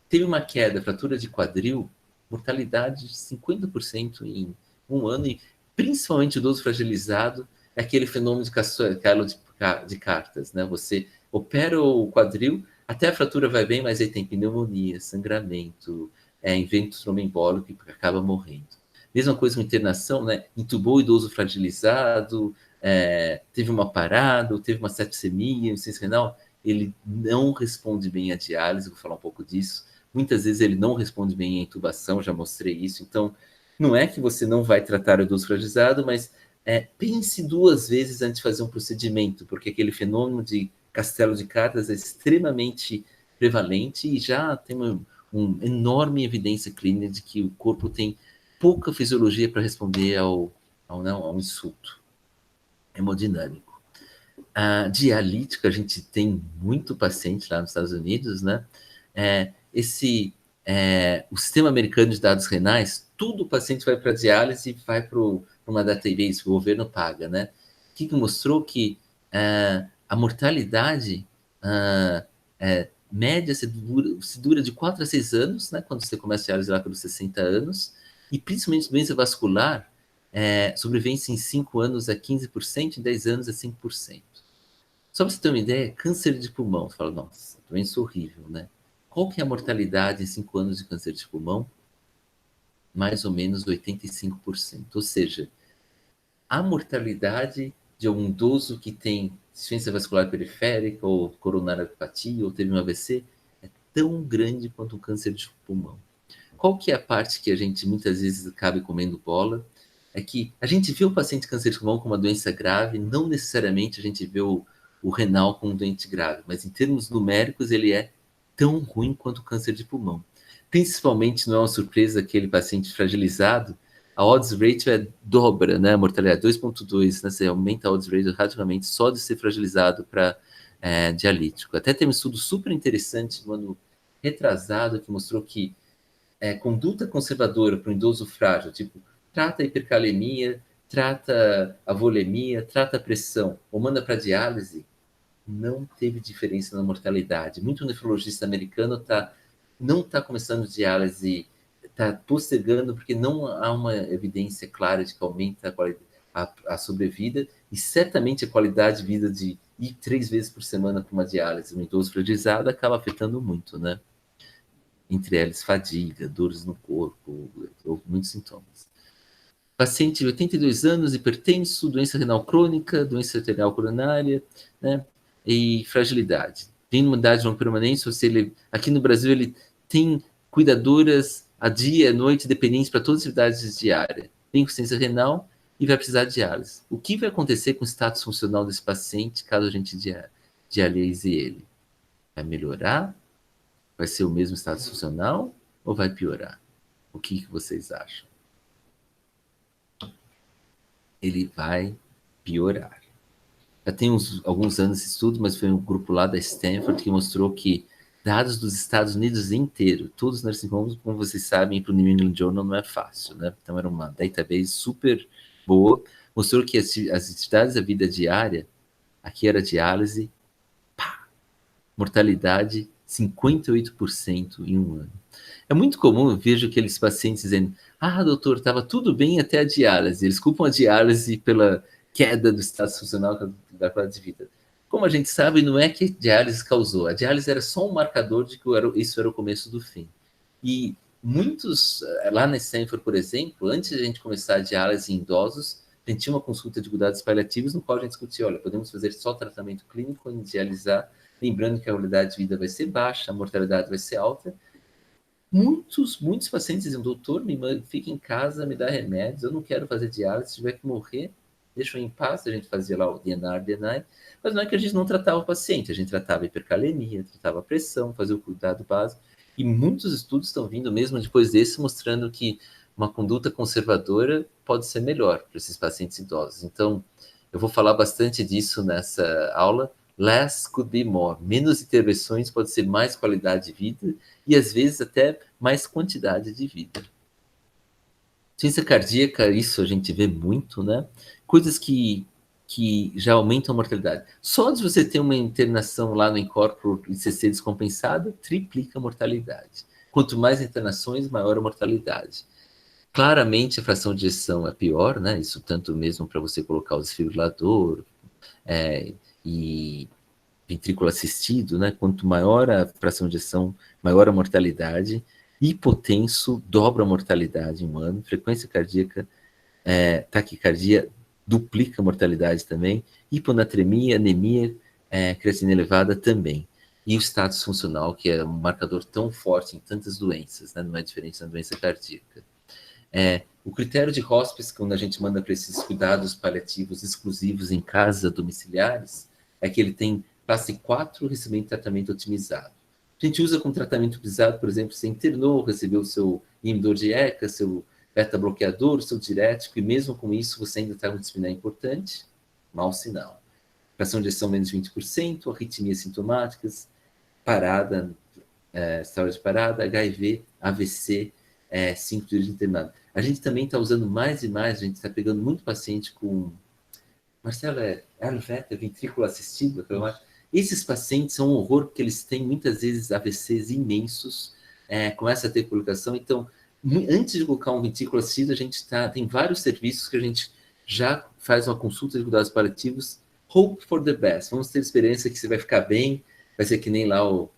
teve uma queda, fratura de quadril, mortalidade de 50% em um ano, e principalmente o idoso fragilizado é aquele fenômeno de castelo de cartas, né? Você opera o quadril, até a fratura vai bem, mas aí tem pneumonia, sangramento, invento tromboembólico e acaba morrendo. Mesma coisa com internação, né? Intubou o idoso fragilizado, teve uma parada, teve uma sepsemia, insuficiência renal, ele não responde bem à diálise, vou falar um pouco disso. Muitas vezes ele não responde bem à intubação, já mostrei isso. Então, não é que você não vai tratar o idoso fragilizado, mas pense 2 vezes antes de fazer um procedimento, porque aquele fenômeno de castelo de cartas é extremamente prevalente e já tem uma enorme evidência clínica de que o corpo tem pouca fisiologia para responder ao insulto hemodinâmico. A dialítica, a gente tem muito paciente lá nos Estados Unidos, né? O sistema americano de dados renais, tudo o paciente vai para diálise e vai para uma database, o governo paga, né? O que mostrou que a mortalidade média se dura de 4 a 6 anos, né? Quando você começa a diálise lá pelos 60 anos, e principalmente doença vascular, sobrevivência em 5 anos é 15%, em 10 anos é 5%. Só para você ter uma ideia, câncer de pulmão, você fala, nossa, doença horrível, né? Qual que é a mortalidade em 5 anos de câncer de pulmão? Mais ou menos 85%. Ou seja, a mortalidade de um idoso que tem insuficiência vascular periférica ou coronariopatia ou teve um AVC é tão grande quanto o câncer de pulmão. Qual que é a parte que a gente muitas vezes acaba comendo bola? É que a gente vê o paciente de câncer de pulmão como uma doença grave, não necessariamente a gente vê o renal como um doente grave, mas em termos numéricos ele é tão ruim quanto o câncer de pulmão. principalmente não é uma surpresa aquele paciente fragilizado, a odds ratio é dobra, né? A mortalidade 2,2, né? Você aumenta a odds ratio radicalmente só de ser fragilizado para dialítico. Até tem um estudo super interessante no ano retrasado que mostrou que conduta conservadora para um idoso frágil, tipo, trata a hipercalemia, trata a volemia, trata a pressão, ou manda para diálise, não teve diferença na mortalidade. Muito nefrologista americano não está começando diálise, está postergando porque não há uma evidência clara de que aumenta a sobrevida e certamente a qualidade de vida de ir 3 vezes por semana para uma diálise, um idoso fragilizado, acaba afetando muito, né? Entre elas, fadiga, dores no corpo, ou muitos sintomas. Paciente de 82 anos, hipertenso, doença renal crônica, doença arterial coronária, né? E fragilidade. Tem imunidade de longa permanência, ou seja, aqui no Brasil ele tem cuidadoras a dia, à noite, dependentes para todas as atividades diárias. Tem insuficiência renal e vai precisar de diálise. O que vai acontecer com o status funcional desse paciente caso a gente dialise ele? Vai melhorar? Vai ser o mesmo status funcional ou vai piorar? O que vocês acham? Ele vai piorar. Já tem alguns anos esse estudo, mas foi um grupo lá da Stanford que mostrou que dados dos Estados Unidos inteiro, todos os nursing homes, como vocês sabem, para o New England Journal não é fácil, né? Então era uma database super boa, mostrou que as atividades da vida diária, aqui era diálise, mortalidade 58% em um ano. É muito comum, eu vejo aqueles pacientes dizendo, doutor, estava tudo bem até a diálise. Eles culpam a diálise pela queda do status funcional da qualidade de vida. Como a gente sabe, não é que a diálise causou. A diálise era só um marcador de que isso era o começo do fim. E muitos, lá na Stanford, por exemplo, antes de a gente começar a diálise em idosos, a gente tinha uma consulta de cuidados paliativos no qual a gente discutia, olha, podemos fazer só tratamento clínico e dialisar, lembrando que a qualidade de vida vai ser baixa, a mortalidade vai ser alta. Muitos pacientes dizem, doutor, fica em casa, me dá remédios, eu não quero fazer diálise, se tiver que morrer, deixa eu em paz. A gente fazia lá o DNR, mas não é que a gente não tratava o paciente, a gente tratava a hipercalemia, tratava a pressão, fazia o cuidado básico, e muitos estudos estão vindo mesmo depois desse, mostrando que uma conduta conservadora pode ser melhor para esses pacientes idosos. Então, eu vou falar bastante disso nessa aula. Less could be more. Menos intervenções pode ser mais qualidade de vida e, às vezes, até mais quantidade de vida. Ciência cardíaca, isso a gente vê muito, né? Coisas que já aumentam a mortalidade. Só de você ter uma internação lá no Incorporo ICC descompensada, triplica a mortalidade. Quanto mais internações, maior a mortalidade. Claramente, a fração de ejeção é pior, né? Isso tanto mesmo para você colocar o desfibrilador e ventrículo assistido, né? Quanto maior a fração de ejeção, maior a mortalidade. Hipotenso dobra a mortalidade em um ano. Frequência cardíaca, taquicardia duplica a mortalidade também. Hiponatremia, anemia, creatina elevada também. E o status funcional, que é um marcador tão forte em tantas doenças, né? Não é diferente na doença cardíaca. O critério de hospice, quando a gente manda para esses cuidados paliativos exclusivos em casa, domiciliares, é que ele tem classe 4, recebendo tratamento otimizado. A gente usa como tratamento otimizado, por exemplo, você internou, recebeu o seu inibidor de ECA, seu beta-bloqueador, seu diurético, e mesmo com isso você ainda está com disciplina importante, mau sinal. Fração de ejeção menos 20%, arritmias sintomáticas, parada, história de parada, HIV, AVC, 5 dias de internado. A gente também está usando mais e mais, a gente está pegando muito paciente com, Marcelo, Erlvetter, ventrículo assistido, esses pacientes são um horror, porque eles têm muitas vezes AVCs imensos, começa a ter complicação. Então, antes de colocar um ventrículo assistido, a gente tem vários serviços que a gente já faz uma consulta de cuidados paliativos, hope for the best, vamos ter esperança que você vai ficar bem, vai ser que nem lá o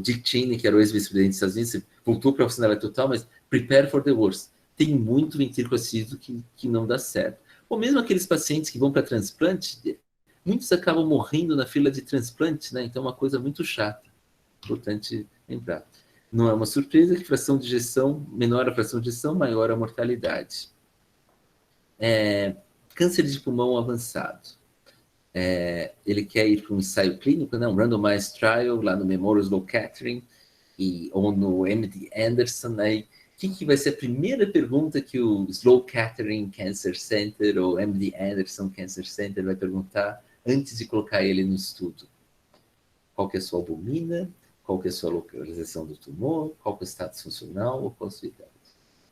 Dick Cheney, que era o ex-vice-presidente dos Estados Unidos, voltou para a funcionalidade total, mas prepare for the worst. Tem muito ventrículo assistido que não dá certo. Ou mesmo aqueles pacientes que vão para transplante, muitos acabam morrendo na fila de transplante, né? Então é uma coisa muito chata. Importante lembrar. Não é uma surpresa que fração de ejeção, menor a fração de ejeção, maior a mortalidade. Câncer de pulmão avançado. Ele quer ir para um ensaio clínico, né? Um randomized trial, lá no Memorial Sloan Kettering. ou no MD Anderson, aí, o que vai ser a primeira pergunta que o Sloan Kettering Cancer Center ou MD Anderson Cancer Center vai perguntar antes de colocar ele no estudo? Qual que é a sua albumina? Qual que é a sua localização do tumor? Qual que é o status funcional ou qual a sua idade?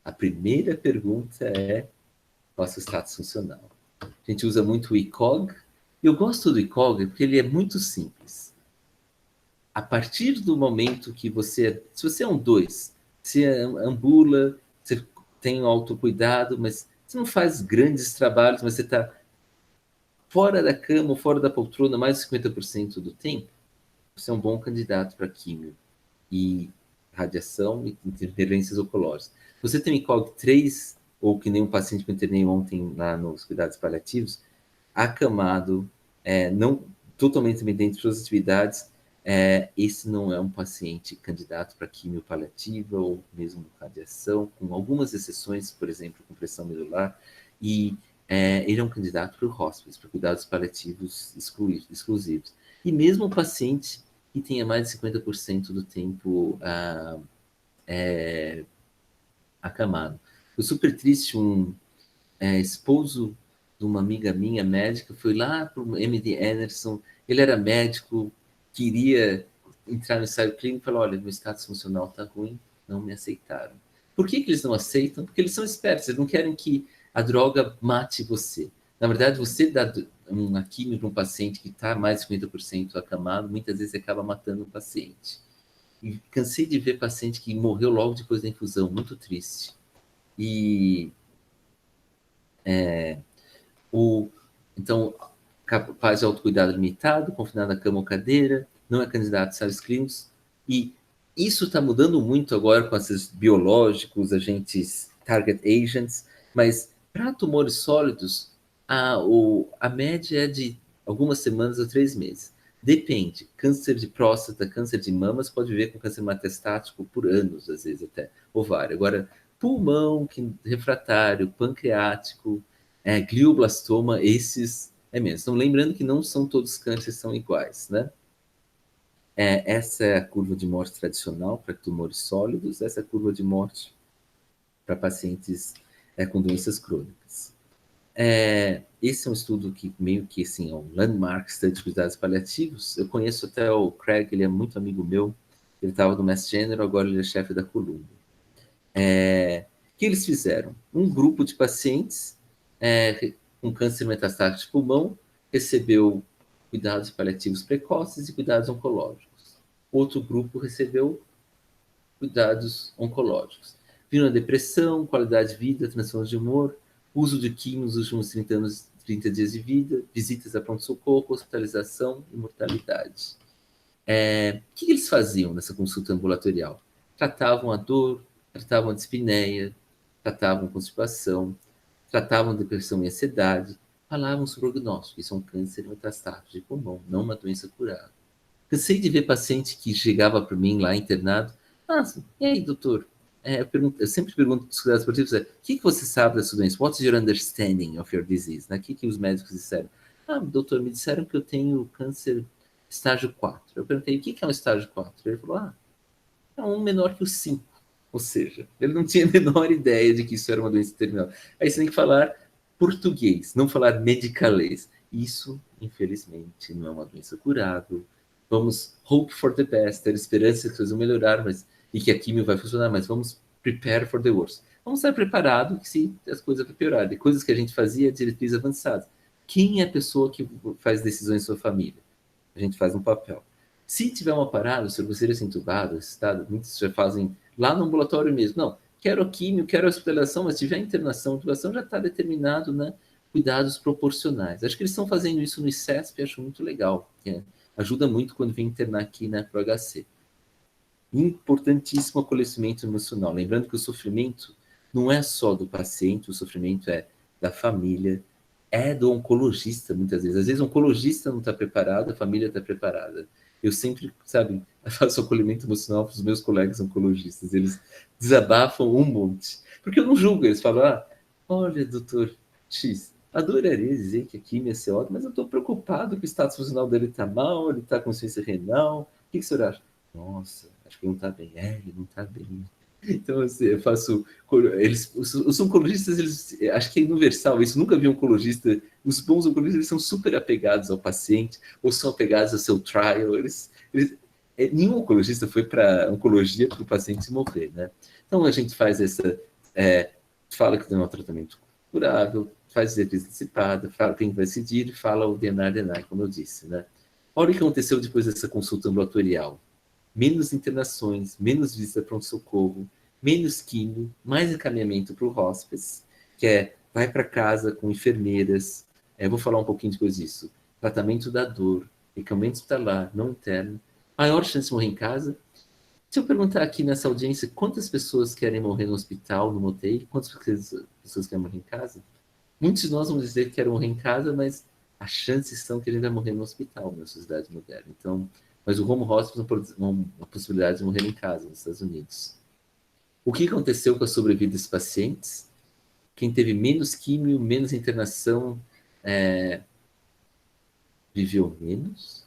A primeira pergunta é qual é o seu status funcional. A gente usa muito o ECOG. Eu gosto do ECOG porque ele é muito simples. A partir do momento que você... Se você é um 2, você ambula, você tem um autocuidado, mas você não faz grandes trabalhos, mas você está fora da cama ou fora da poltrona mais de 50% do tempo, você é um bom candidato para químio e radiação e interferências oncológicas. Você tem ECOG 3, ou que nem um paciente que eu internei ontem lá nos cuidados paliativos, acamado, não totalmente dependente de suas atividades, esse não é um paciente candidato para quimio paliativa ou mesmo radiação, com algumas exceções, por exemplo, compressão medular, e ele é um candidato para o hospice, para cuidados paliativos exclusivos. E mesmo o paciente que tenha mais de 50% do tempo acamado. Foi super triste, esposo de uma amiga minha, médica, foi lá para o MD Anderson, ele era médico, queria entrar no ensaio clínico e falou, olha, meu status funcional está ruim, não me aceitaram. Por que eles não aceitam? Porque eles são espertos, eles não querem que a droga mate você. Na verdade, você dá uma químio para um paciente que está mais de 50% acamado, muitas vezes acaba matando o paciente. E cansei de ver paciente que morreu logo depois da infusão, muito triste. E então, capaz de autocuidado limitado, confinado na cama ou cadeira, não é candidato a ensaios clínicos, e isso está mudando muito agora com esses biológicos, agentes, target agents, mas para tumores sólidos, a média é de algumas semanas a 3 meses. Depende. Câncer de próstata, câncer de mamas, pode viver com câncer metastático por anos, às vezes até, ovário. Agora, pulmão, refratário, pancreático, glioblastoma, esses é menos. Então, lembrando que não são todos os cânceres são iguais, né? Essa é a curva de morte tradicional para tumores sólidos, essa é a curva de morte para pacientes com doenças crônicas. Esse é um estudo que meio que assim, é um landmark study de cuidados paliativos. Eu conheço até o Craig, ele é muito amigo meu, ele estava no Mass General, agora ele é chefe da Columbia. O que eles fizeram? Um grupo de pacientes com câncer metastático de pulmão recebeu cuidados paliativos precoces e cuidados oncológicos. Outro grupo recebeu cuidados oncológicos. Viram a depressão, qualidade de vida, transtornos de humor, uso de químio nos últimos 30 dias de vida, visitas a pronto-socorro, hospitalização e mortalidade. O que eles faziam nessa consulta ambulatorial? Tratavam a dor, tratavam a dispneia, tratavam constipação, tratavam depressão e ansiedade, falavam sobre o prognóstico. Isso é um câncer metastático de pulmão, não uma doença curável. Cansei de ver paciente que chegava para mim lá internado. E aí, doutor? Eu sempre pergunto dos cuidados paliativos, o que você sabe da sua doença? What's your understanding of your disease? O que os médicos disseram? Doutor, me disseram que eu tenho câncer estágio 4. Eu perguntei, o que é um estágio 4? Ele falou, é um menor que o 5. Ou seja, ele não tinha a menor ideia de que isso era uma doença terminal. Aí você tem que falar português, não falar medicalês. Isso, infelizmente, não é uma doença curável. Vamos hope for the best, ter esperança que as coisas vão melhorar e que a quimio vai funcionar, mas vamos prepare for the worst. Vamos estar preparados que se as coisas vão piorar. E coisas que a gente fazia, diretrizes avançadas. Quem é a pessoa que faz decisões em sua família? A gente faz um papel. Se tiver uma parada, se você ser entubado, muitos já fazem lá no ambulatório mesmo. Não, quero químio, quero hospitalização, mas se tiver internação, intubação já está determinado, né? Cuidados proporcionais. Acho que eles estão fazendo isso no ICESP, acho muito legal. Ajuda muito quando vem internar aqui, né, para o HC. Importantíssimo acolhimento emocional. Lembrando que o sofrimento não é só do paciente, o sofrimento é da família, do oncologista, muitas vezes. Às vezes o oncologista não está preparado, a família está preparada. Eu sempre, faço acolhimento emocional para os meus colegas oncologistas. Eles desabafam um monte. Porque eu não julgo, eles falam, olha, doutor X, adoraria dizer que a quimio é ótima, mas eu estou preocupado que o status funcional dele está mal, ele está com consciência renal. O que o senhor acha? Nossa, diagnóstico, ele não está bem. Ele não está bem. Então, assim, eu faço... os oncologistas, eles, acho que é universal isso, nunca vi um oncologista... Os bons oncologistas, eles são super apegados ao paciente, ou são apegados ao seu trial. Nenhum oncologista foi para oncologia para o paciente morrer, né? Então, a gente faz essa... fala que tem um tratamento curável, faz entrevista antecipada, fala quem vai decidir, fala o DNAR, como eu disse, né? Olha o que aconteceu depois dessa consulta ambulatorial. Menos internações, menos visita para pronto-socorro, menos químio, mais encaminhamento para o hospice, que vai para casa com enfermeiras. Eu vou falar um pouquinho depois disso. Tratamento da dor, medicamento hospitalar, não interno. Maior chance de morrer em casa. Se eu perguntar aqui nessa audiência quantas pessoas querem morrer no hospital, no motel, quantas pessoas querem morrer em casa? Muitos de nós vamos dizer que querem morrer em casa, mas as chances são que a gente vai morrer no hospital na sociedade moderna. Então, mas o home hospice é uma possibilidade de morrer em casa nos Estados Unidos. O que aconteceu com a sobrevida desses pacientes? Quem teve menos químio, menos internação, viveu menos?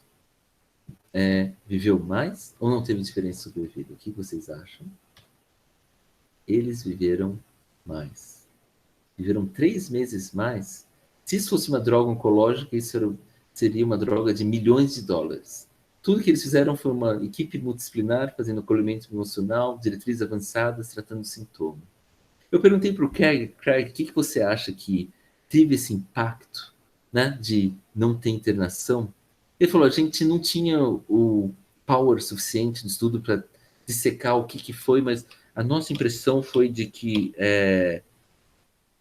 Viveu mais? Ou não teve diferença de sobrevida? O que vocês acham? Eles viveram mais. Viveram 3 meses mais. Se isso fosse uma droga oncológica, isso seria uma droga de milhões de dólares. Tudo que eles fizeram foi uma equipe multidisciplinar, fazendo acolhimento emocional, diretrizes avançadas, tratando sintoma. Eu perguntei para o Craig, o que você acha que teve esse impacto, né, de não ter internação? Ele falou, a gente não tinha o power suficiente de estudo para dissecar o que foi, mas a nossa impressão foi de que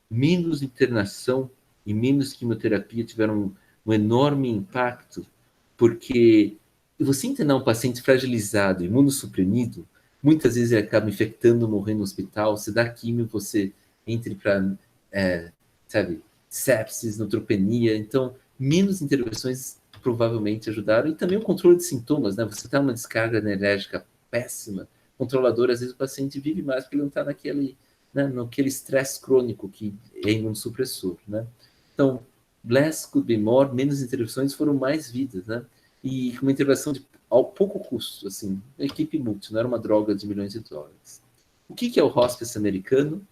menos internação e menos quimioterapia tiveram um enorme impacto, porque você internar um paciente fragilizado, imunossuprimido, muitas vezes ele acaba infectando, morrendo no hospital. Se dá químio, você entra para, sepsis, neutropenia. Então, menos intervenções provavelmente ajudaram. E também o controle de sintomas, né? Você está numa descarga enérgica péssima, controlador, às vezes o paciente vive mais porque ele não está naquele estresse crônico que é imunossupressor, né? Então, less could be more, menos intervenções foram mais vidas, né? E com uma intervenção ao pouco custo, assim, uma equipe multi, não era uma droga de milhões de dólares. O que é o hospice americano?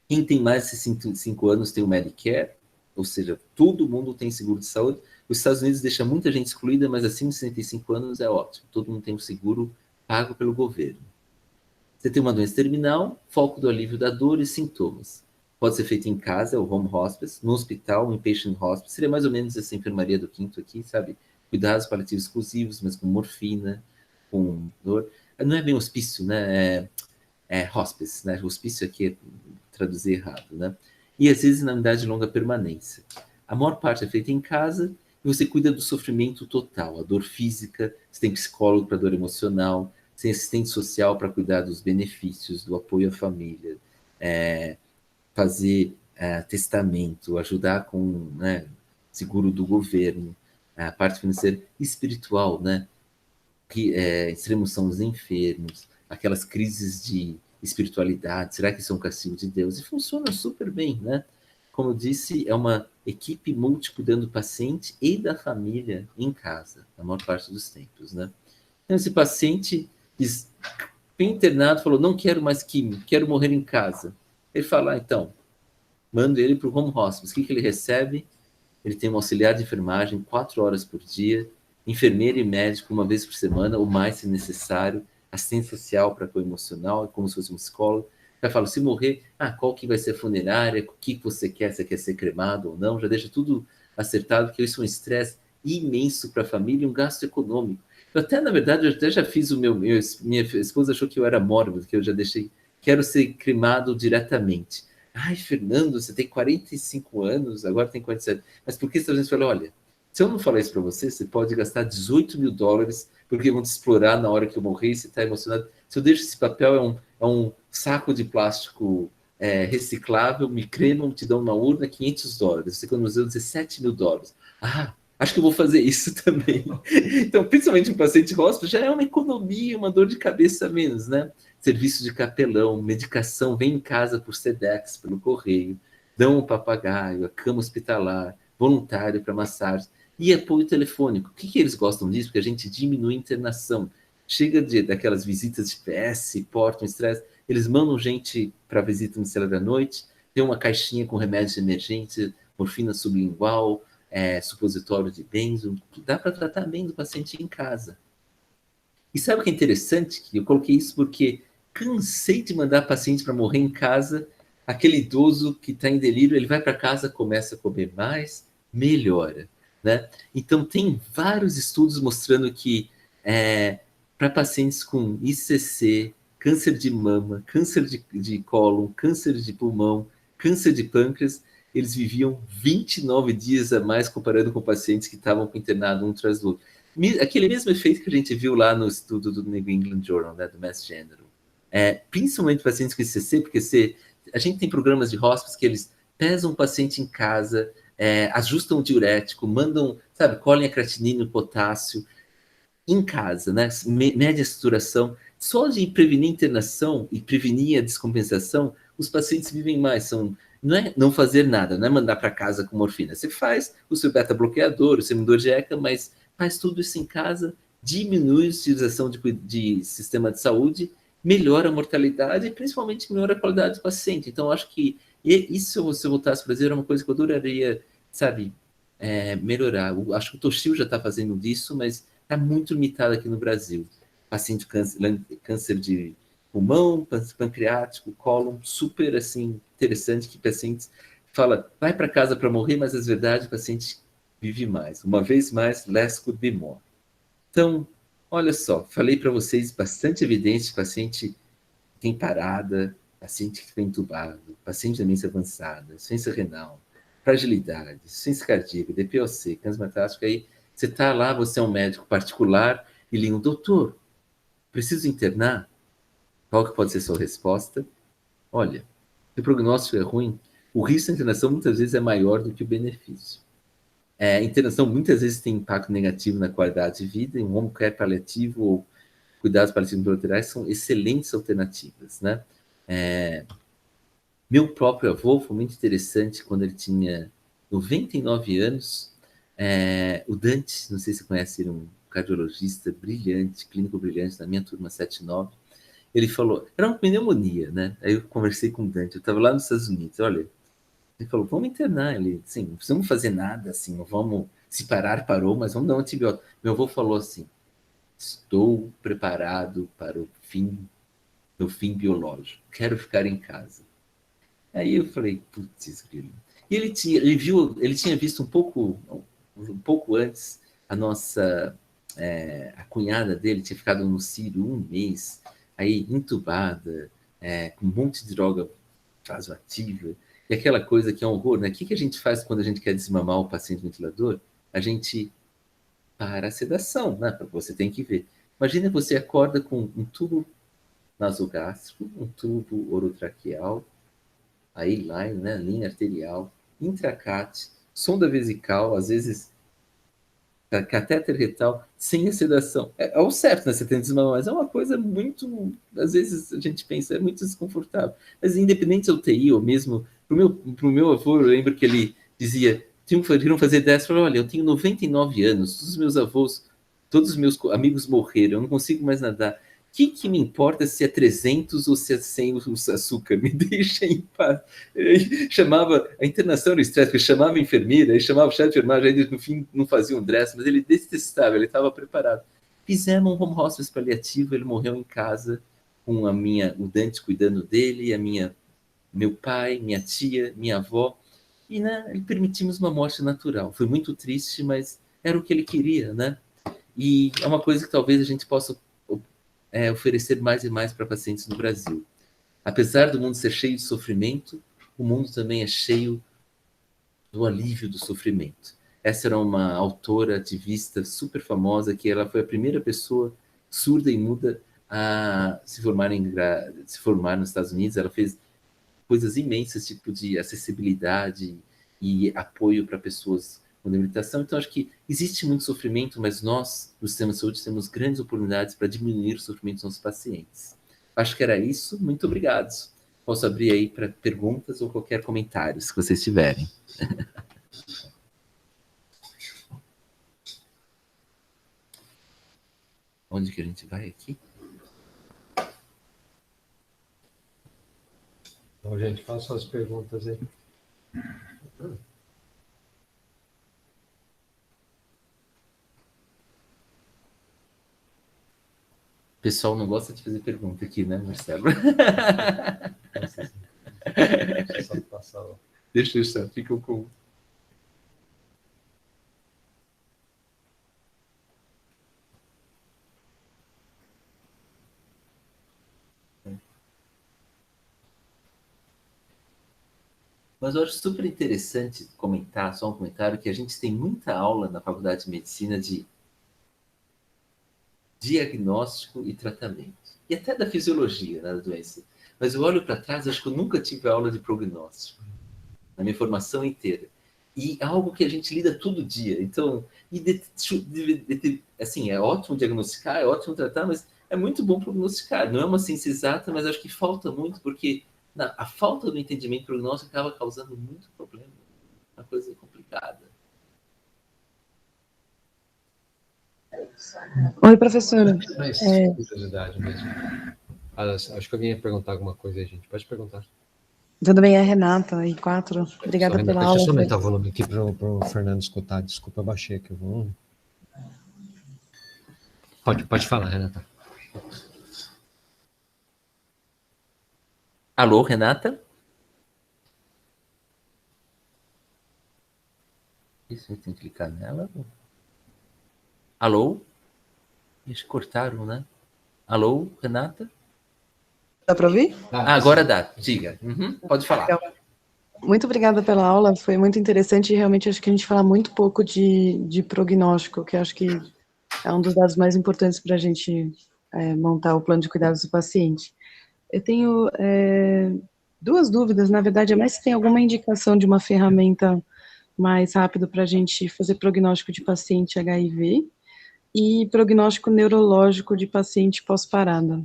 Quem tem mais de 65 anos tem o Medicare, ou seja, todo mundo tem seguro de saúde. Os Estados Unidos deixa muita gente excluída, mas acima de 65 anos é ótimo. Todo mundo tem um seguro pago pelo governo. Você tem uma doença terminal, foco do alívio da dor e sintomas. Pode ser feito em casa, o home hospice, no hospital, o inpatient hospice. Seria mais ou menos essa enfermaria do quinto aqui, sabe? Cuidados paliativos exclusivos, mas com morfina, com dor. Não é bem hospício, né? É hospice, né? Hospício aqui é traduzir errado, né? E às vezes na unidade de longa permanência. A maior parte é feita em casa e você cuida do sofrimento total, a dor física, você tem psicólogo para dor emocional, você tem assistente social para cuidar dos benefícios, do apoio à família, fazer testamento, ajudar com, né, seguro do governo, a parte financeira espiritual, né? Que extremoção dos enfermos, aquelas crises de espiritualidade, será que isso é um castigo de Deus? E funciona super bem, né? Como eu disse, é uma equipe multi cuidando do paciente e da família em casa, na maior parte dos tempos, né? Então, esse paciente bem internado, falou, não quero mais químio, quero morrer em casa. Ele fala, então, mando ele para o home hospice. O que ele recebe? Ele tem um auxiliar de enfermagem 4 horas por dia, enfermeira e médico uma vez por semana, ou mais se necessário, assistente social para apoio emocional, como se fosse um psicólogo. Já fala, se morrer, qual que vai ser a funerária, o que você quer ser cremado ou não, já deixa tudo acertado, porque isso é um estresse imenso para a família e um gasto econômico. Eu até, na verdade, já fiz minha esposa achou que eu era mórbido, que eu já deixei, quero ser cremado diretamente. Ai, Fernando, você tem 45 anos, agora tem 47. Mas por que você às falou, olha, se eu não falar isso para você, você pode gastar $18 mil, porque vão te explorar na hora que eu morrer e você está emocionado. Se eu deixo esse papel, é um saco de plástico reciclável, me cremam, te dão uma urna, $500. Você economizou $17 mil. Acho que eu vou fazer isso também. Então, principalmente um paciente hospital, já é uma economia, uma dor de cabeça a menos, né? Serviço de capelão, medicação, vem em casa por Sedex, pelo correio, dão um papagaio, a cama hospitalar, voluntário para massagem e apoio telefônico. O que eles gostam disso? Porque a gente diminui a internação. chega daquelas visitas de PS, portam estresse, eles mandam gente para visita no celular da noite, tem uma caixinha com remédios de emergência, morfina sublingual, supositório de benzo, que dá para tratar bem do paciente em casa. E sabe o que é interessante? Que eu coloquei isso porque cansei de mandar paciente para morrer em casa. Aquele idoso que está em delírio, ele vai para casa, começa a comer mais, melhora, né? Então, tem vários estudos mostrando que para pacientes com ICC, câncer de mama, câncer de cólon, câncer de pulmão, câncer de pâncreas, eles viviam 29 dias a mais comparando com pacientes que estavam internados um atrás do outro. Aquele mesmo efeito que a gente viu lá no estudo do New England Journal, né, do Mass General. Principalmente pacientes com ICC, porque a gente tem programas de hospice que eles pesam o paciente em casa, ajustam o diurético, mandam, sabe, colhem a creatinina e o potássio em casa, né? Mede a saturação. Só de prevenir a internação e prevenir a descompensação, os pacientes vivem mais. Não é não fazer nada, não é mandar para casa com morfina. Você faz o seu beta-bloqueador, o seu inibidor de ECA, mas faz tudo isso em casa, diminui a utilização de sistema de saúde, melhora a mortalidade e principalmente melhora a qualidade do paciente. Então, acho que isso, se eu voltasse ao Brasil, era uma coisa que eu adoraria, sabe, melhorar. Eu acho que o Toshio já está fazendo disso, mas está muito limitado aqui no Brasil. Paciente câncer de pulmão, pancreático, cólon, super assim, interessante que pacientes fala, vai para casa para morrer, mas as verdades o paciente vive mais. Uma vez mais, less could be more. Então, olha só, falei para vocês bastante evidência de paciente tem parada, paciente que foi entubado, paciente de demência avançada, insuficiência renal, fragilidade, insuficiência cardíaca, DPOC, câncer metástico, aí você está lá, você é um médico particular e liga, doutor, preciso internar? Qual que pode ser a sua resposta? Olha, se o prognóstico é ruim, o risco de internação muitas vezes é maior do que o benefício. A internação muitas vezes tem impacto negativo na qualidade de vida, e um home care paliativo ou cuidados paliativos bilaterais são excelentes alternativas, né? Meu próprio avô foi muito interessante quando ele tinha 99 anos. O Dante, não sei se você conhece, ele é um cardiologista brilhante, clínico brilhante, na minha turma 79. Ele falou, era uma pneumonia, né? Aí eu conversei com o Dante, eu estava lá nos Estados Unidos, olha, ele falou, vamos internar. Ele, sim, não precisamos fazer nada, assim, não vamos, se parar, parou, mas vamos dar um antibiótico. Meu avô falou assim, estou preparado para o fim biológico, quero ficar em casa. Aí eu falei, putz, grilo. E ele tinha visto um pouco antes, a cunhada dele tinha ficado no Círio 1 mês, aí entubada, com um monte de droga vasoativa, e aquela coisa que é um horror, né? O que a gente faz quando a gente quer desmamar o paciente no ventilador? A gente para a sedação, né? Você tem que ver. Imagina você acorda com um tubo nasogástrico, um tubo orotraqueal, a A-line, né? Linha arterial, intracate, sonda vesical, às vezes catéter retal, sem a sedação. É o certo, né? Você tem que desmamar, mas é uma coisa muito, às vezes a gente pensa, é muito desconfortável. Mas independente da UTI, ou mesmo, pro meu avô, eu lembro que ele dizia, queriam fazer 10, falou, olha, eu tenho 99 anos, todos os meus amigos morreram, eu não consigo mais nadar. O que me importa se é 300 ou se é 100 o açúcar? Me deixa em paz. Chamava, a internação era estresse, porque chamava a enfermeira, ele chamava o chefe de enfermagem, aí no fim não fazia um dress, mas ele detestava, ele estava preparado. Fizemos um home hospice paliativo, ele morreu em casa, com o Dante cuidando dele, meu pai, minha tia, minha avó, e né, permitimos uma morte natural. Foi muito triste, mas era o que ele queria, né? E é uma coisa que talvez a gente possa oferecer mais e mais para pacientes no Brasil. Apesar do mundo ser cheio de sofrimento, o mundo também é cheio do alívio do sofrimento. Essa era uma autora ativista super famosa, que ela foi a primeira pessoa surda e muda a se formar nos Estados Unidos. Ela fez coisas imensas, tipo de acessibilidade e apoio para pessoas com debilitação. Então, acho que existe muito sofrimento, mas nós, no sistema de saúde, temos grandes oportunidades para diminuir o sofrimento dos nossos pacientes. Acho que era isso. Muito obrigado. Posso abrir aí para perguntas ou qualquer comentário, se vocês tiverem. Onde que a gente vai aqui? Então, gente, faça as perguntas aí. O pessoal não gosta de fazer pergunta aqui, né, Marcelo? Nossa, deixa eu só passar lá. Deixa eu só, fica com... Mas eu acho super interessante comentar, só um comentário, que a gente tem muita aula na Faculdade de Medicina de diagnóstico e tratamento. E até da fisiologia, né, da doença. Mas eu olho para trás, acho que eu nunca tive aula de prognóstico, na minha formação inteira. E é algo que a gente lida todo dia. Então, assim, é ótimo diagnosticar, é ótimo tratar, mas é muito bom prognosticar. Não é uma ciência exata, mas acho que falta muito, porque a falta do entendimento prognóstico acaba causando muito problema. Uma coisa complicada. Oi, professora. Mas, curiosidade mesmo. Acho que alguém ia perguntar alguma coisa aí, gente. Pode perguntar. Tudo bem? É a Renata, I4. Obrigada Renata, pela deixa aula. eu só aumentar o volume aqui para o Fernando escutar. Desculpa, eu baixei aqui o volume. Pode falar, Renata. Alô, Renata? Isso, eu tenho que clicar nela. Alô? Eles cortaram, né? Alô, Renata? Dá para ouvir? Agora dá, diga. Pode falar. Muito obrigada pela aula, foi muito interessante e realmente acho que a gente fala muito pouco de prognóstico, que acho que é um dos dados mais importantes para a gente montar o plano de cuidados do paciente. Eu tenho duas dúvidas, na verdade, é mais se tem alguma indicação de uma ferramenta mais rápido para a gente fazer prognóstico de paciente HIV e prognóstico neurológico de paciente pós-parada.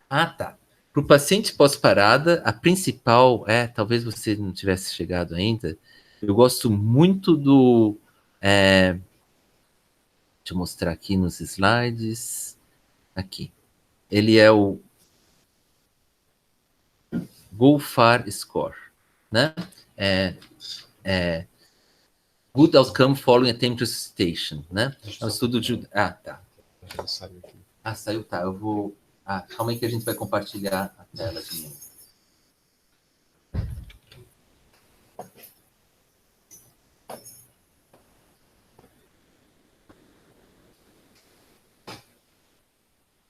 Ah, tá. Para o paciente pós-parada, a principal talvez você não tivesse chegado ainda, eu gosto muito do... deixa eu mostrar aqui nos slides. Aqui. Ele é o GoFar Score, né? Good Outcome Following Attempt Resuscitation, né? É um estudo de... Ah, tá. Saiu, tá. Eu vou... calma aí que a gente vai compartilhar a tela de novo.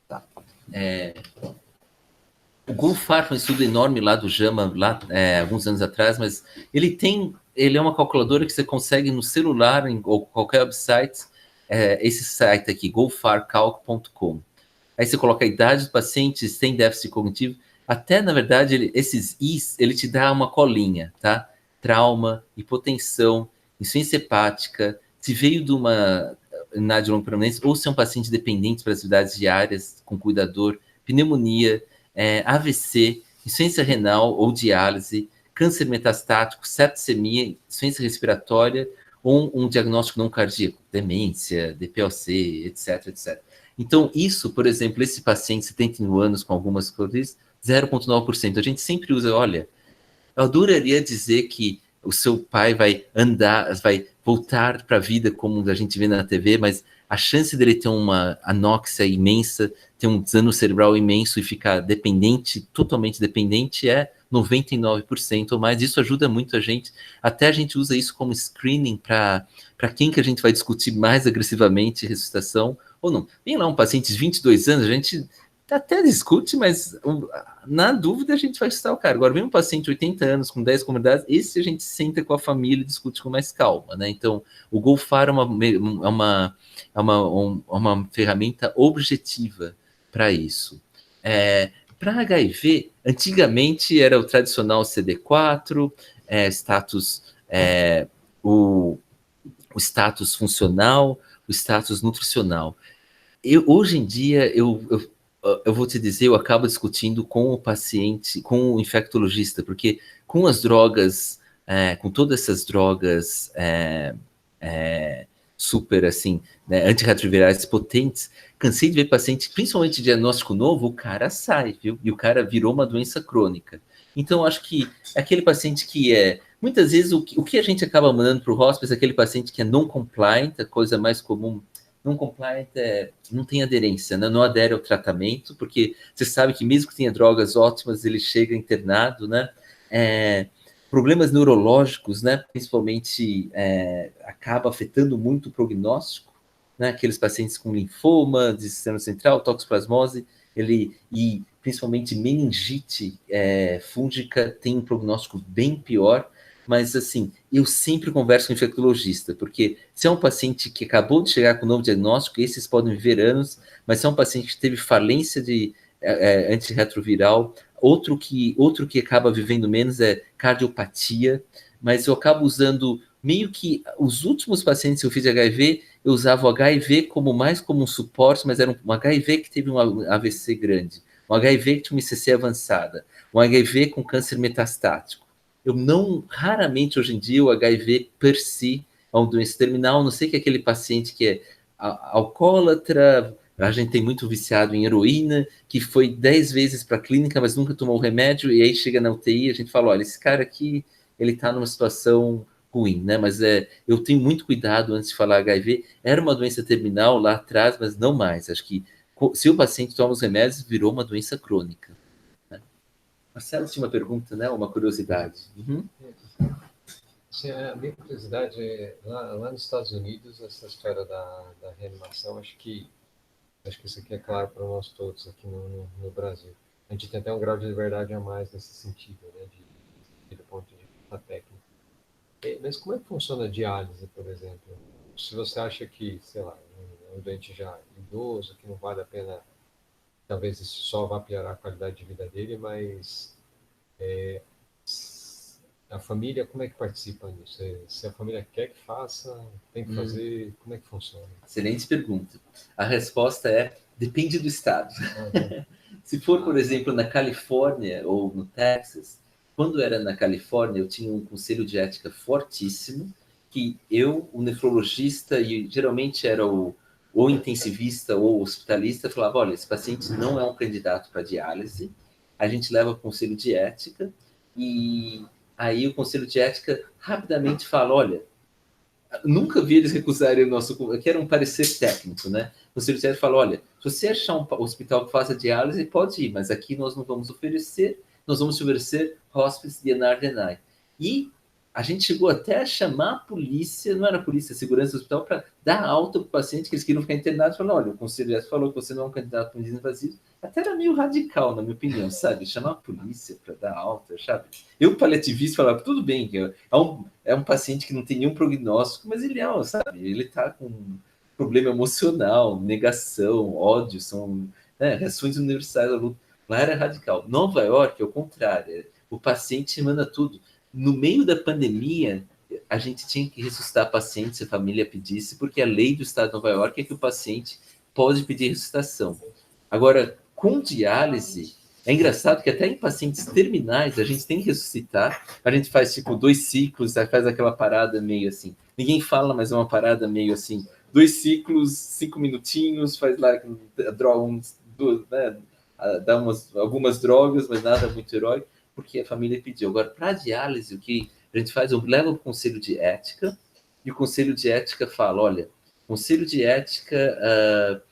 Tá. O GoFar foi um estudo enorme lá do JAMA, lá, alguns anos atrás, mas ele é uma calculadora que você consegue no celular ou qualquer website, esse site aqui, gofarcalc.com. Aí você coloca a idade dos pacientes, tem déficit cognitivo, até, na verdade, esses Is, ele te dá uma colinha, tá? Trauma, hipotensão, insuficiência hepática, se veio de uma idade de longa permanência, ou se é um paciente dependente para atividades diárias, com cuidador, pneumonia, AVC, insuficiência renal ou diálise, câncer metastático, septicemia, insuficiência respiratória ou um diagnóstico não cardíaco, demência, DPOC, etc, etc. Então, isso, por exemplo, esse paciente de 71 anos com algumas coisas, 0,9%. A gente sempre usa, olha, eu adoraria dizer que o seu pai vai vai voltar para a vida como a gente vê na TV, mas a chance dele ter uma anóxia imensa, ter um dano cerebral imenso e ficar dependente, totalmente dependente, é 99% ou mais. Isso ajuda muito a gente. Até a gente usa isso como screening para quem que a gente vai discutir mais agressivamente ressuscitação ou não. Vem lá um paciente de 22 anos, a gente até discute, mas na dúvida a gente vai estar o cara. Agora vem um paciente de 80 anos com 10 comunidades, esse a gente senta com a família e discute com mais calma, né? Então, o GoFar é uma ferramenta objetiva para isso. Para HIV, antigamente era o tradicional CD4, o status funcional, o status nutricional. Hoje em dia, eu vou te dizer, eu acabo discutindo com o paciente, com o infectologista, porque com as drogas, com todas essas drogas super, assim, né, antirretrovirais potentes. Cansei de ver paciente, principalmente de diagnóstico novo, o cara sai, viu? E o cara virou uma doença crônica. Então, acho que é aquele paciente que muitas vezes, o que a gente acaba mandando para o hospice é aquele paciente que é non-compliant, a coisa mais comum. Non-compliant não tem aderência, né? Não adere ao tratamento, porque você sabe que mesmo que tenha drogas ótimas, ele chega internado, né? Problemas neurológicos, né? Principalmente, acaba afetando muito o prognóstico, né? Aqueles pacientes com linfoma, de sistema central, toxoplasmose, e principalmente meningite fúngica tem um prognóstico bem pior. Mas, assim, eu sempre converso com o infectologista, porque se é um paciente que acabou de chegar com um novo diagnóstico, esses podem viver anos, mas se é um paciente que teve falência de antirretroviral, outro que acaba vivendo menos é cardiopatia, mas eu acabo usando meio que os últimos pacientes que eu fiz de HIV, eu usava o HIV mais como um suporte, mas era um HIV que teve um AVC grande, um HIV que tinha uma ICC avançada, um HIV com câncer metastático. Eu raramente hoje em dia, o HIV per si é uma doença terminal, a não sei que aquele paciente que é alcoólatra, a gente tem muito viciado em heroína, que foi 10 vezes para a clínica, mas nunca tomou o remédio, e aí chega na UTI, a gente fala, olha, esse cara aqui, ele está numa situação ruim, né? Mas eu tenho muito cuidado antes de falar HIV. Era uma doença terminal lá atrás, mas não mais. Acho que se o paciente toma os remédios, virou uma doença crônica. Marcelo tinha uma pergunta, né? Uma curiosidade. Uhum. Sim, a minha curiosidade lá nos Estados Unidos, essa história da reanimação, acho que isso aqui é claro para nós todos aqui no Brasil. A gente tem até um grau de liberdade a mais nesse sentido, né? Do ponto de vista técnico. Mas como é que funciona a diálise, por exemplo? Se você acha que, sei lá, um doente já idoso, que não vale a pena, talvez isso só vá piorar a qualidade de vida dele, mas a família, como é que participa nisso? Se a família quer que faça, tem que fazer, como é que funciona? Excelente pergunta. A resposta depende do estado. Se for, por exemplo, na Califórnia ou no Texas, quando era na Califórnia, eu tinha um conselho de ética fortíssimo, que o nefrologista, e geralmente era o intensivista ou hospitalista, falava, olha, esse paciente não é um candidato para diálise, a gente leva para o conselho de ética, e aí o conselho de ética rapidamente fala, olha, nunca vi eles recusarem o nosso... que era um parecer técnico, né? O conselho de ética fala, olha, se você achar um hospital que faça diálise, pode ir, mas aqui nós não vamos oferecer, nós vamos te oferecer hospice DNR deny. E a gente chegou até a chamar a polícia, não era a polícia, a segurança do hospital, para dar alta para o paciente, que eles queriam ficar internados, falando, olha, o conselho falou que você não é um candidato para invasivo. Até era meio radical, na minha opinião, sabe? Chamar a polícia para dar alta, sabe? Eu, paliativista, falava, tudo bem, é um paciente que não tem nenhum prognóstico, mas ele sabe? Ele está com um problema emocional, negação, ódio, são reações universais da luta. Lá era radical. Nova York, ao contrário, o paciente manda tudo. No meio da pandemia, a gente tinha que ressuscitar pacientes se a família pedisse, porque a lei do estado de Nova York é que o paciente pode pedir ressuscitação. Agora, com diálise, é engraçado que até em pacientes terminais a gente tem que ressuscitar, a gente faz tipo 2 ciclos, faz aquela parada meio assim, ninguém fala, mas é uma parada meio assim, 2 ciclos, 5 minutinhos, faz lá dá algumas drogas, mas nada muito heróico, porque a família pediu. Agora, para a diálise, o que a gente faz, eu levo para o conselho de ética, e o conselho de ética fala, olha, conselho de ética,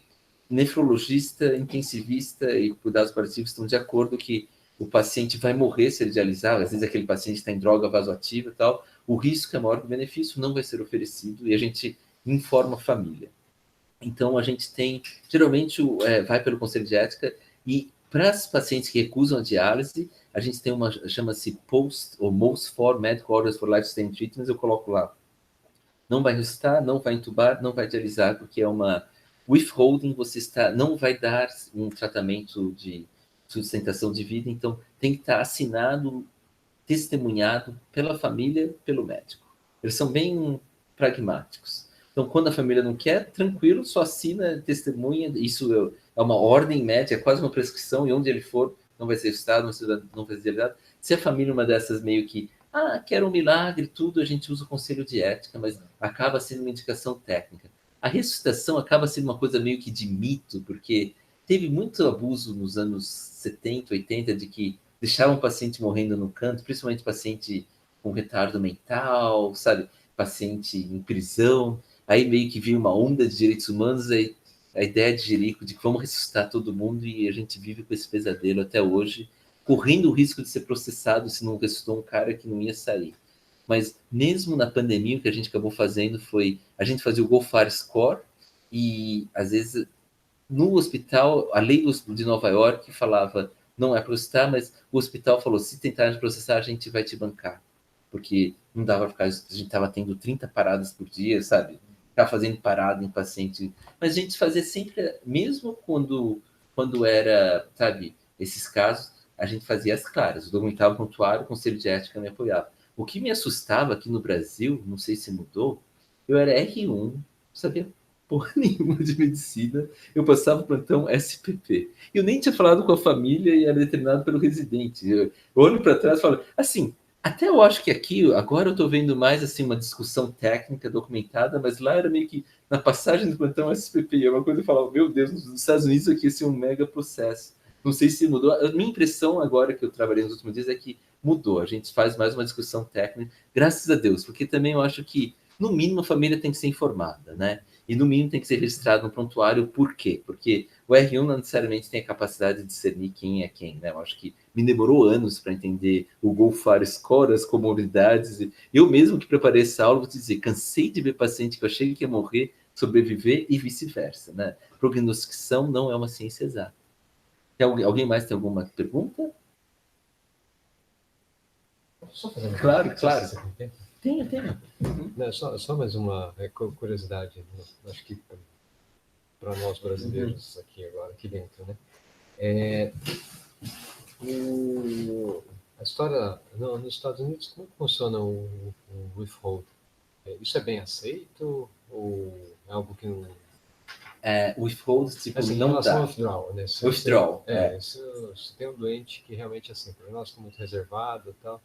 nefrologista, intensivista e cuidados paliativos estão de acordo que o paciente vai morrer se ele dialisar, às vezes aquele paciente está em droga vasoativa e tal, o risco é maior que o benefício, não vai ser oferecido, e a gente informa a família. Então, a gente tem, geralmente, vai pelo conselho de ética, e para os pacientes que recusam a diálise, a gente tem chama-se POST, ou Most for Medical Orders for Lifestyle Treatments, eu coloco lá. Não vai ressuscitar, não vai intubar, não vai dialisar, porque é uma withholding, não vai dar um tratamento de sustentação de vida, então tem que estar assinado, testemunhado pela família, pelo médico. Eles são bem pragmáticos. Então, quando a família não quer, tranquilo, só assina, testemunha, isso é uma ordem médica, é quase uma prescrição, e onde ele for, não vai ser estado, não vai ser dado. Se a família, uma dessas meio que quero um milagre, tudo, a gente usa o conselho de ética, mas acaba sendo uma indicação técnica. A ressuscitação acaba sendo uma coisa meio que de mito, porque teve muito abuso nos anos 70, 80, de que deixavam o paciente morrendo no canto, principalmente paciente com retardo mental, sabe? Paciente em prisão. Aí meio que vinha uma onda de direitos humanos, aí a ideia de Jerico de que vamos ressuscitar todo mundo, e a gente vive com esse pesadelo até hoje, correndo o risco de ser processado se não ressuscitou um cara que não ia sair. Mas mesmo na pandemia, o que a gente acabou fazendo foi, a gente fazia o GoFar Score, e às vezes no hospital, a lei de Nova York falava, não é processar, mas o hospital falou, se tentarem processar, a gente vai te bancar. Porque não dava para ficar, a gente estava tendo 30 paradas por dia, sabe? Ficar fazendo parada em paciente. Mas a gente fazia sempre, mesmo quando era, sabe, esses casos, a gente fazia as claras. Eu documentava o prontuário, o Conselho de Ética me apoiava. O que me assustava aqui no Brasil, não sei se mudou, eu era R1, não sabia porra nenhuma de medicina, eu passava o plantão SPP. Eu nem tinha falado com a família e era determinado pelo residente. Eu olho para trás e falo, assim, até eu acho que aqui, agora eu estou vendo mais assim uma discussão técnica documentada, mas lá era meio que na passagem do plantão SPP, é uma coisa que eu falava, meu Deus, nos Estados Unidos aqui ia ser um mega processo. Não sei se mudou. A minha impressão agora que eu trabalhei nos últimos dias é que mudou. A gente faz mais uma discussão técnica, graças a Deus, porque também eu acho que, no mínimo, a família tem que ser informada, né? E no mínimo tem que ser registrado no prontuário. Por quê? Porque o R1 não necessariamente tem a capacidade de discernir quem é quem, né? Eu acho que me demorou anos para entender o GoFar Score, as comorbidades. Eu mesmo que preparei essa aula, vou te dizer, cansei de ver paciente que eu achei que ia morrer, sobreviver e vice-versa, né? Prognosticação não é uma ciência exata. Alguém mais tem alguma pergunta? Só fazer uma Claro. Tenho. Uhum. Não, só mais uma curiosidade, acho que para nós brasileiros aqui agora, aqui dentro, né? A história, nos Estados Unidos, como funciona o withhold? Isso é bem aceito ou é algo que não... O withhold, tipo, assim, não dá. Withdrawal, né? Withdrawal. Se tem um doente que realmente, assim, para nós está muito reservado e tal,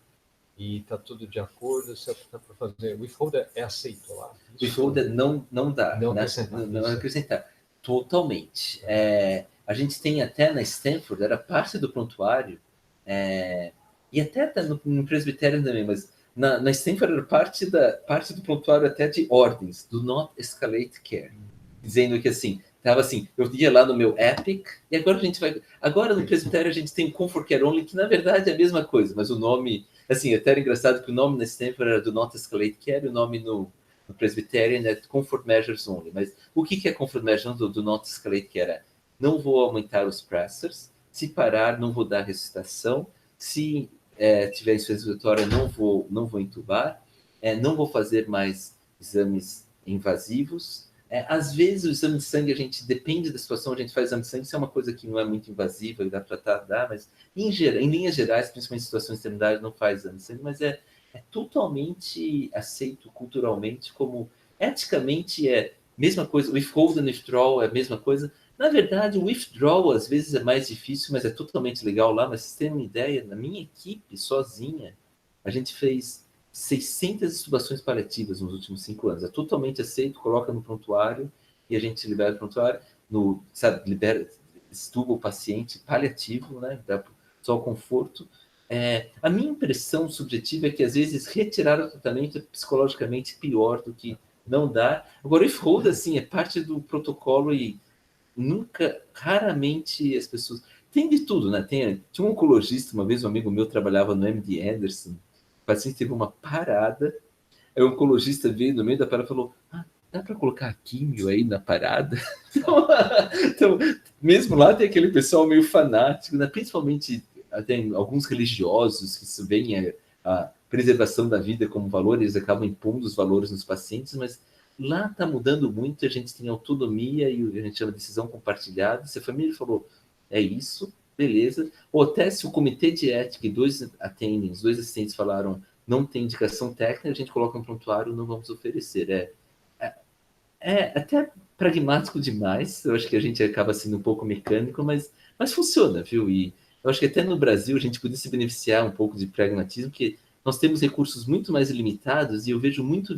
e está tudo de acordo, você está para fazer. Withhold é aceito lá? Withhold não dá. Não né? acrescentar. Não acrescentar. Totalmente. A gente tem até na Stanford, era parte do prontuário, e até tá no presbitério também, mas na Stanford era parte do prontuário até de ordens, do not escalate care. Dizendo que assim, tava assim, eu ia lá no meu Epic, e agora no presbitério a gente tem o Comfort Care Only, que na verdade é a mesma coisa, mas o nome, assim, até era engraçado que o nome na Stanford era do Not Escalate Care, e o nome no Presbyterian é Comfort Measures Only. Mas o que é Comfort Measures do Not Escalate Care? Não vou aumentar os pressors, se parar, não vou dar ressuscitação, se tiver insuficiência respiratória, não vou intubar, não vou fazer mais exames invasivos. Às vezes o exame de sangue, a gente depende da situação, a gente faz exame de sangue, isso é uma coisa que não é muito invasiva e dá para tratar, mas em linhas gerais, principalmente em situações de extremidade, não faz exame de sangue, mas é totalmente aceito culturalmente, como eticamente mesma coisa, o withhold and withdrawal é a mesma coisa. Na verdade, o withdrawal às vezes é mais difícil, mas é totalmente legal lá, mas vocês têm uma ideia, na minha equipe, sozinha, a gente fez 600 intubações paliativas nos últimos 5 anos. É totalmente aceito, coloca no prontuário e a gente libera o prontuário, estuba o paciente paliativo, né? Dá só o conforto. A minha impressão subjetiva é que às vezes retirar o tratamento é psicologicamente pior do que não dar. Agora, o withhold, assim, é parte do protocolo e raramente as pessoas... Tem de tudo, né? Tinha um oncologista, uma vez um amigo meu trabalhava no MD Anderson, o paciente teve uma parada, aí o oncologista veio no meio da parada e falou, dá para colocar químio aí na parada? Então, mesmo lá tem aquele pessoal meio fanático, né? Principalmente tem alguns religiosos que veem a preservação da vida como valor, eles acabam impondo os valores nos pacientes, mas lá está mudando muito, a gente tem autonomia e a gente chama de decisão compartilhada. Se a família falou, é isso, beleza. Ou até se o comitê de ética e 2 assistentes falaram, não tem indicação técnica, a gente coloca no prontuário, não vamos oferecer. Até pragmático demais, eu acho que a gente acaba sendo um pouco mecânico, mas funciona, viu? E eu acho que até no Brasil a gente podia se beneficiar um pouco de pragmatismo, porque nós temos recursos muito mais limitados e eu vejo muito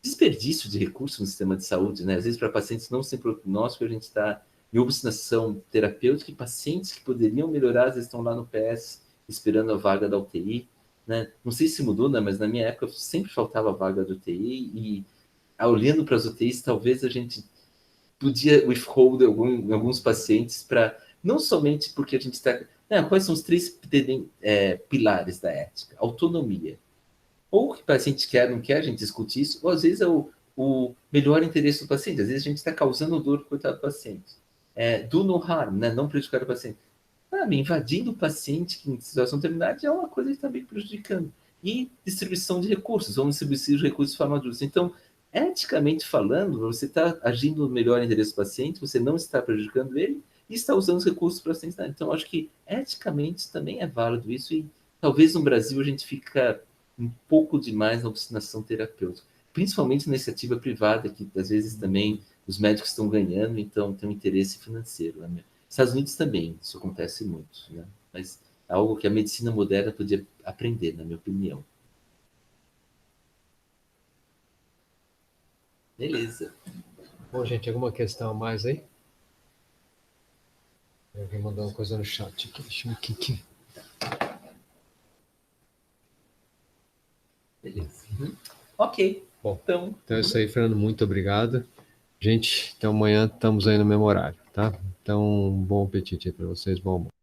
desperdício de recursos no sistema de saúde, né? Às vezes, para pacientes não sem prognóstico, a gente está em obstinação terapêutica e pacientes que poderiam melhorar, às vezes estão lá no PS esperando a vaga da UTI, né? Não sei se mudou, né? Mas na minha época sempre faltava vaga da UTI e olhando para as UTIs, talvez a gente podia withhold alguns pacientes para, não somente porque a gente está... quais são os 3 pilares da ética? Autonomia. Ou o que o paciente quer, não quer, a gente discute isso, ou às vezes é o melhor interesse do paciente. Às vezes a gente está causando dor para o coitado do paciente. Do no harm, né? Não prejudicar o paciente. Invadindo o paciente em situação terminal é uma coisa que está bem prejudicando. E distribuição de recursos, vamos distribuir os recursos de forma justa. Então, eticamente falando, você está agindo no melhor interesse do paciente, você não está prejudicando ele e está usando os recursos para a assistência. Então, acho que eticamente também é válido isso e talvez no Brasil a gente fica um pouco demais na obstinação terapêutica, principalmente na iniciativa privada, que às vezes também os médicos estão ganhando, então tem um interesse financeiro. Né? Nos Estados Unidos também isso acontece muito, né? Mas é algo que a medicina moderna podia aprender, na minha opinião. Beleza. Bom, gente, alguma questão a mais aí? Alguém mandou uma coisa no chat aqui, deixa eu ver aqui. Beleza. Ok. Bom, então é isso aí, Fernando. Muito obrigado. Gente, até amanhã estamos aí no mesmo horário, tá? Então, bom apetite aí para vocês, bom almoço.